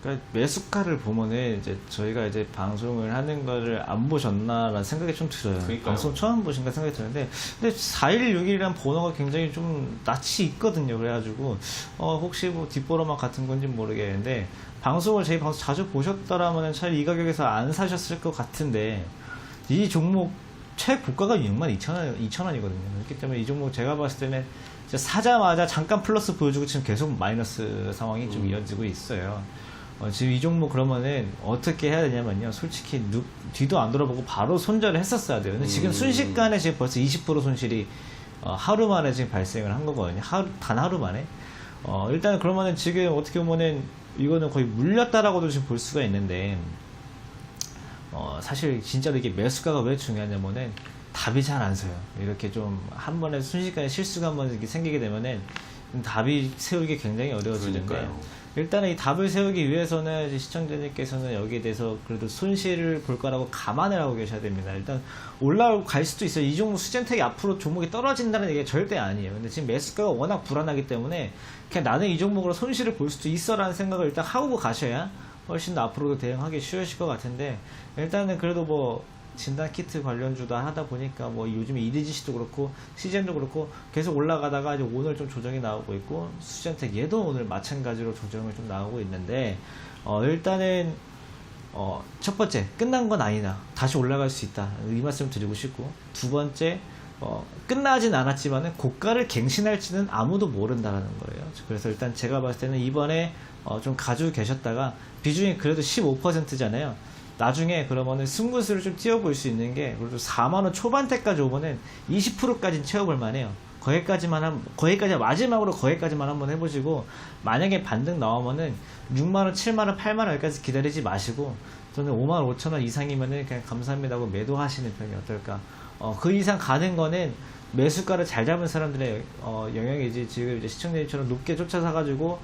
그러니까 매수가를 보면은 이제 저희가 이제 방송을 하는 거를 안 보셨나라는 생각이 좀 들어요. 그러니까요. 방송 처음 보신가 생각이 드는데, 근데 4161이라는 번호가 굉장히 좀 낯이 있거든요. 그래가지고 혹시 뭐 뒷번호만 같은 건지 모르겠는데, 저희 방송 자주 보셨더라면 차라리 이 가격에서 안 사셨을 것 같은데, 이 종목 최고가가 62,000원이거든요. 그렇기 때문에 이 종목 제가 봤을 때는 사자마자 잠깐 플러스 보여주고 지금 계속 마이너스 상황이 좀 이어지고 있어요. 지금 이 종목 그러면은 어떻게 해야 되냐면요. 솔직히 뒤도 안 돌아보고 바로 손절을 했었어야 돼요. 근데 지금 순식간에 지금 벌써 20% 손실이 하루 만에 지금 발생을 한 거거든요. 단 하루 만에. 일단 그러면은 지금 어떻게 보면은 이거는 거의 물렸다라고도 지금 볼 수가 있는데, 사실 진짜로 이게 매수가가 왜 중요하냐면은 답이 잘 안 서요. 이렇게 좀 한 번에 순식간에 실수가 한번 이렇게 생기게 되면은 답이 세우기 굉장히 어려워지는데 그러니까요. 일단은 이 답을 세우기 위해서는 이제 시청자님께서는 여기에 대해서 그래도 손실을 볼 거라고 감안을 하고 계셔야 됩니다. 일단 올라갈 수도 있어요. 이 종목 수젠텍이 앞으로 종목이 떨어진다는 얘기가 절대 아니에요. 근데 지금 매수가가 워낙 불안하기 때문에 그냥 나는 이 종목으로 손실을 볼 수도 있어라는 생각을 일단 하고 가셔야 훨씬 더 앞으로도 대응하기 쉬우실 것 같은데 일단은 그래도 뭐 진단 키트 관련주다 하다 보니까 뭐 요즘에 이디지시도 그렇고 시젠도 그렇고 계속 올라가다가 이제 오늘 좀 조정이 나오고 있고 수젠텍 얘도 오늘 마찬가지로 조정이 좀 나오고 있는데 일단은 첫 번째 끝난 건 아니다. 다시 올라갈 수 있다. 이 말씀 드리고 싶고 두 번째 끝나진 않았지만은 고가를 갱신할지는 아무도 모른다라는 거예요. 그래서 일단 제가 봤을 때는 이번에 좀 가지고 계셨다가 비중이 그래도 15%잖아요. 나중에 그러면은 승부수를 좀 띄워볼 수 있는 게 그래도 4만원 초반대까지 오면은 20%까지는 채워볼 만해요. 거기까지 마지막으로 거기까지만 한번 해보시고 만약에 반등 나오면은 6만원, 7만원, 8만원 여기까지 기다리지 마시고 저는 5만 5천원 이상이면은 그냥 감사합니다 하고 매도하시는 편이 어떨까. 그 이상 가는 거는 매수가를 잘 잡은 사람들의 영역이지 지금 이제 시청자님처럼 높게 쫓아사가지고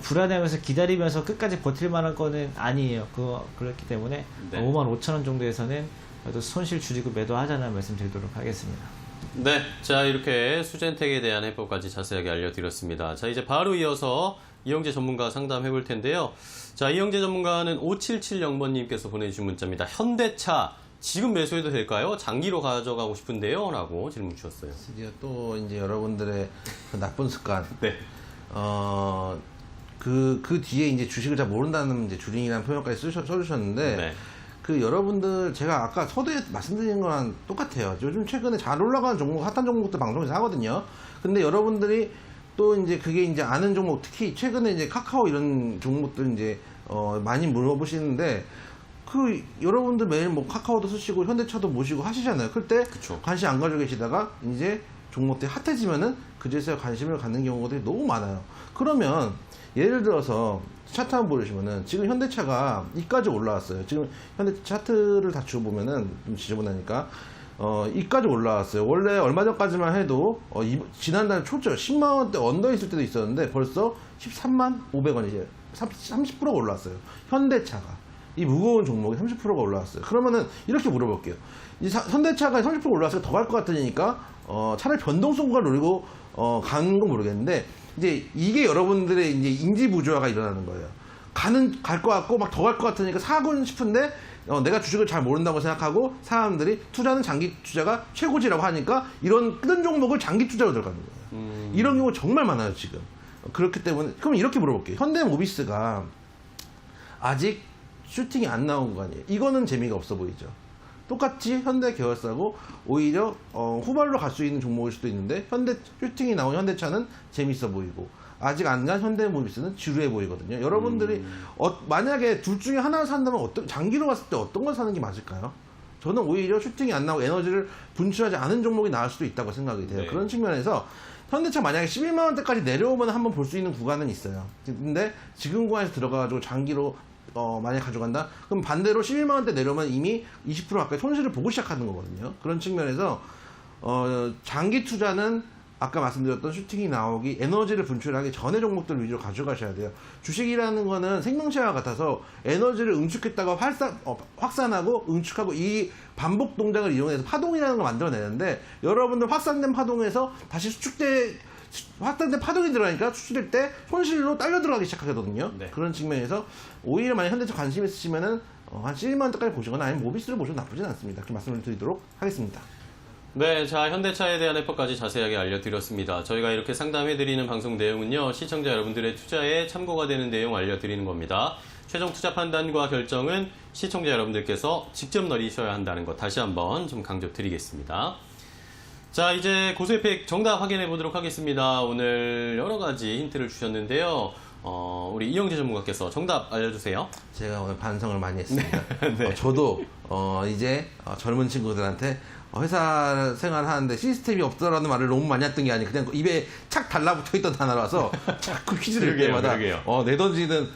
불안해하면서 기다리면서 끝까지 버틸 만한 거는 아니에요. 그렇기 때문에 네. 5만 5천 원 정도에서는 그래도 손실 줄이고 매도하자는 말씀드리도록 하겠습니다. 네, 자 이렇게 수젠텍에 대한 해법까지 자세하게 알려드렸습니다. 자 이제 바로 이어서 이영재 전문가 상담해 볼 텐데요. 자 이영재 전문가는 5770번님께서 보내주신 문자입니다. 현대차 지금 매수해도 될까요? 장기로 가져가고 싶은데요? 라고 질문 주셨어요. 드디어 또 이제 여러분들의 그 나쁜 습관. 네. 그 뒤에 이제 주식을 잘 모른다는 이제 주린이라는 표현까지 써주셨는데, 네. 그 여러분들 제가 아까 서두에 말씀드린 거랑 똑같아요. 요즘 최근에 잘 올라가는 종목, 핫한 종목들 방송에서 하거든요. 근데 여러분들이 또 이제 그게 이제 아는 종목, 특히 최근에 이제 카카오 이런 종목들 이제 많이 물어보시는데, 그 여러분들 매일 뭐 카카오도 쓰시고 현대차도 모시고 하시잖아요. 그때 그쵸. 관심 안 가지고 계시다가 이제 종목들이 핫해지면은 그제서야 관심을 갖는 경우가 너무 많아요. 그러면 예를 들어서 차트 한번 보시면은 지금 현대차가 이까지 올라왔어요. 지금 현대차 차트를 다 주워보면은 좀 지저분하니까 이까지 올라왔어요. 원래 얼마 전까지만 해도 지난달 초죠. 10만원대 언더 있을 때도 있었는데 벌써 13만 500원이죠. 30%가 올라왔어요. 현대차가. 이 무거운 종목이 30%가 올라왔어요. 그러면은 이렇게 물어볼게요. 현대차가 30% 올라왔으니까 더 갈 것 같으니까 차라리 변동성과 노리고 가는 건 모르겠는데 이제 이게 여러분들의 이제 인지 부조화가 일어나는 거예요. 갈 것 같고 막 더 갈 것 같으니까 사고 싶은데 내가 주식을 잘 모른다고 생각하고 사람들이 투자는 장기 투자가 최고지라고 하니까 이런 큰 종목을 장기 투자로 들어가는 거예요. 이런 경우 정말 많아요 지금. 그렇기 때문에 그럼 이렇게 물어볼게요. 현대모비스가 아직 슈팅이 안 나온 거 아니에요. 이거는 재미가 없어 보이죠. 똑같이 현대 계열사고 오히려 후발로 갈 수 있는 종목일 수도 있는데 슈팅이 나온 현대차는 재밌어 보이고 아직 안 간 현대모비스는 지루해 보이거든요. 여러분들이 만약에 둘 중에 하나를 산다면 장기로 봤을 때 어떤 걸 사는 게 맞을까요? 저는 오히려 슈팅이 안 나오고 에너지를 분출하지 않은 종목이 나을 수도 있다고 생각이 돼요. 네. 그런 측면에서 현대차 만약에 11만 원대까지 내려오면 한번 볼 수 있는 구간은 있어요. 근데 지금 구간에서 들어가가지고 장기로 만약에 가져간다? 그럼 반대로 11만 원대 내려오면 이미 20% 가까이 손실을 보고 시작하는 거거든요. 그런 측면에서 장기 투자는 아까 말씀드렸던 슈팅이 나오기 에너지를 분출하기 전에 종목들 위주로 가져가셔야 돼요. 주식이라는 거는 생명체와 같아서 에너지를 응축했다가 확산하고 응축하고 이 반복 동작을 이용해서 파동이라는 걸 만들어내는데 여러분들 확산된 파동에서 다시 확산된 파동이 들어가니까 수출될 때 손실로 딸려 들어가기 시작하거든요. 네. 그런 측면에서 오히려 만약 현대차 관심 있으시면은 한 11만 원대까지 보시거나 아니면 모비스를 보셔도 나쁘진 않습니다. 이렇게 말씀을 드리도록 하겠습니다. 네, 자 현대차에 대한 해법까지 자세하게 알려드렸습니다. 저희가 이렇게 상담해드리는 방송 내용은요. 시청자 여러분들의 투자에 참고가 되는 내용 알려드리는 겁니다. 최종 투자 판단과 결정은 시청자 여러분들께서 직접 내리셔야 한다는 것 다시 한번 좀 강조드리겠습니다. 자 이제 고수혜택 정답 확인해 보도록 하겠습니다. 오늘 여러 가지 힌트를 주셨는데요. 우리 이영재 전문가께서 정답 알려주세요. 제가 오늘 반성을 많이 했습니다. 네. 저도 이제 젊은 친구들한테 회사 생활하는데 시스템이 없더라는 말을 너무 많이 했던 게 아니고 그냥 입에 착 달라붙어 있던 단어라서 자꾸 퀴즈를 낼 때마다 내던지는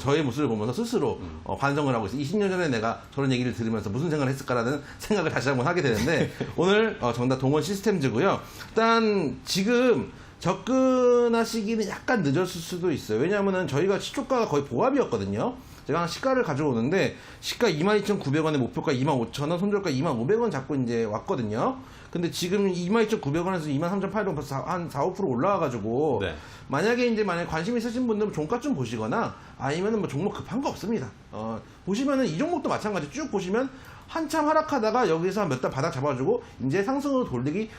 저의 모습을 보면서 스스로 반성을 하고 있어요. 20년 전에 내가 저런 얘기를 들으면서 무슨 생각을 했을까라는 생각을 다시 한번 하게 되는데 오늘 정답 동원 시스템즈고요. 일단 지금 접근하시기는 약간 늦었을 수도 있어요. 왜냐하면은 저희가 시초가가 거의 보합이었거든요. 제가 시가를 가져오는데 시가 22,900원에 목표가 25,000원, 손절가 2,500원 잡고 이제 왔거든요. 근데 지금 22,900원에서 23,800원 벌써 한 4, 5% 올라와가지고 네. 만약에 관심 있으신 분들은 종가 좀 보시거나 아니면은 뭐 종목 급한 거 없습니다. 보시면은 이 종목도 마찬가지 쭉 보시면 한참 하락하다가 여기서 몇 달 바닥 잡아주고 이제 상승으로 돌리기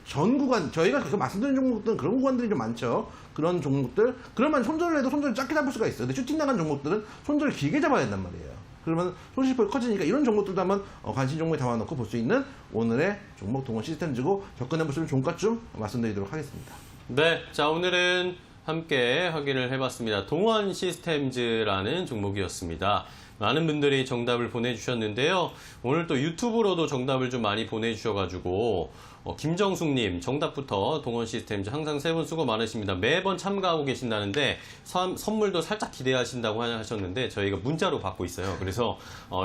전 구간, 저희가 그 말씀드린 종목들은 그런 구간들이 좀 많죠. 그런 종목들, 그러면 손절을 해도 손절을 짧게 잡을 수가 있어요. 근데 슈팅 나간 종목들은 손절을 길게 잡아야 된단 말이에요. 그러면 손실폭이 커지니까 이런 종목들도 한번 관심 종목에 담아놓고 볼 수 있는 오늘의 종목 동원 시스템즈고 접근해 보시면 종가쯤 말씀드리도록 하겠습니다. 네, 자 오늘은 함께 확인을 해봤습니다. 동원 시스템즈라는 종목이었습니다. 많은 분들이 정답을 보내주셨는데요. 오늘 또 유튜브로도 정답을 좀 많이 보내주셔가지고 김정숙님 정답부터 동원 시스템즈 항상 3분 수고 많으십니다. 매번 참가하고 계신다는데 선물도 살짝 기대하신다고 하셨는데 저희가 문자로 받고 있어요. 그래서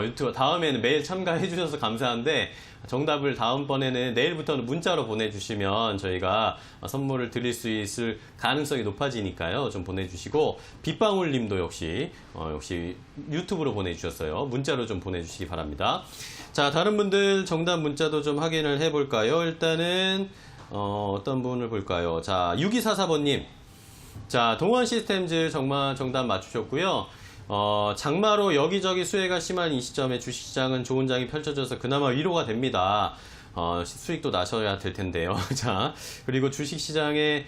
유튜브 다음에는 매일 참가해 주셔서 감사한데 정답을 다음번에는 내일부터는 문자로 보내주시면 저희가 선물을 드릴 수 있을 가능성이 높아지니까요. 좀 보내주시고 빗방울님도 역시 유튜브로 보내주셨어요. 문자로 좀 보내주시기 바랍니다. 자, 다른 분들 정답 문자도 좀 확인을 해볼까요? 일단은 어떤 분을 볼까요? 자, 6244번님. 자, 동원 시스템즈 정말 정답 맞추셨고요. 장마로 여기저기 수혜가 심한 이 시점에 주식시장은 좋은 장이 펼쳐져서 그나마 위로가 됩니다. 수익도 나셔야 될 텐데요. 자, 그리고 주식시장에,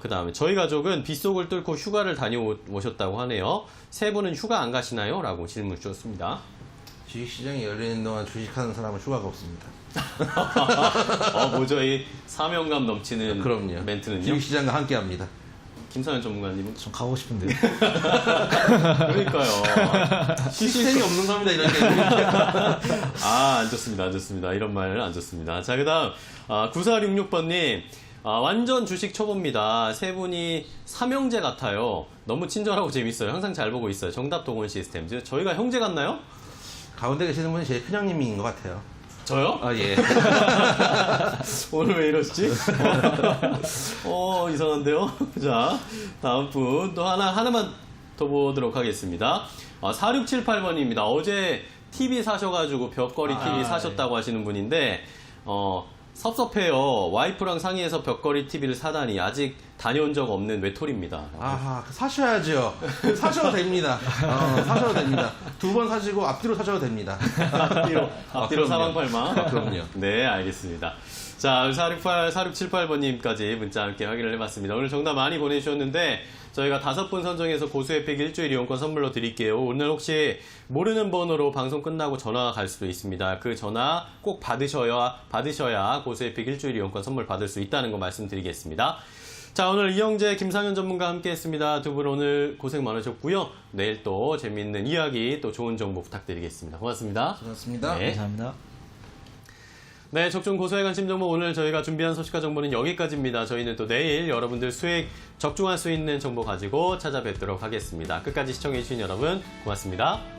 그 다음에 저희 가족은 빗속을 뚫고 휴가를 다녀오셨다고 하네요. 세 분은 휴가 안 가시나요? 라고 질문 주셨습니다. 주식시장이 열리는 동안 주식하는 사람은 휴가가 없습니다. 뭐죠? 이 사명감 넘치는 그럼요. 멘트는요? 주식시장과 함께 합니다. 김상현 전문가님은? 좀 가고 싶은데요. 그러니까요. 시스템이 없는 겁니다, 이런 게. 안 좋습니다. 안 좋습니다. 이런 말 안 좋습니다. 자, 그 다음, 9466번님. 완전 주식 초보입니다. 세 분이 삼형제 같아요. 너무 친절하고 재밌어요. 항상 잘 보고 있어요. 정답 동원 시스템즈. 저희가 형제 같나요? 가운데 계시는 분이 제일 큰형님인 것 같아요. 저요? 아, 예. 오늘 왜 이러시지? 이상한데요? 자, 다음 분. 또 하나만 더 보도록 하겠습니다. 4678번입니다. 어제 TV 사셔가지고 벽걸이 TV 사셨다고 하시는 분인데, 섭섭해요. 와이프랑 상의해서 벽걸이 TV를 사다니 아직 다녀온 적 없는 외톨입니다. 아하, 사셔야죠. 사셔도 됩니다. 사셔도 됩니다. 2번 사시고 앞뒤로 사셔도 됩니다. 앞뒤로 사방팔방. 그럼요. 네, 알겠습니다. 자, 4678번님까지 문자 함께 확인을 해봤습니다. 오늘 정답 많이 보내주셨는데 저희가 5분 선정해서 고수혜택 일주일 이용권 선물로 드릴게요. 오늘 혹시 모르는 번호로 방송 끝나고 전화가 갈 수도 있습니다. 그 전화 꼭 받으셔야 고수혜택 일주일 이용권 선물 받을 수 있다는 거 말씀드리겠습니다. 자, 오늘 이영재, 김상현 전문가 함께 했습니다. 두 분 오늘 고생 많으셨고요. 내일 또 재미있는 이야기, 또 좋은 정보 부탁드리겠습니다. 고맙습니다. 고맙습니다. 네. 감사합니다. 네, 적중 고소의 관심 정보 오늘 저희가 준비한 소식과 정보는 여기까지입니다. 저희는 또 내일 여러분들 수익 적중할 수 있는 정보 가지고 찾아뵙도록 하겠습니다. 끝까지 시청해주신 여러분 고맙습니다.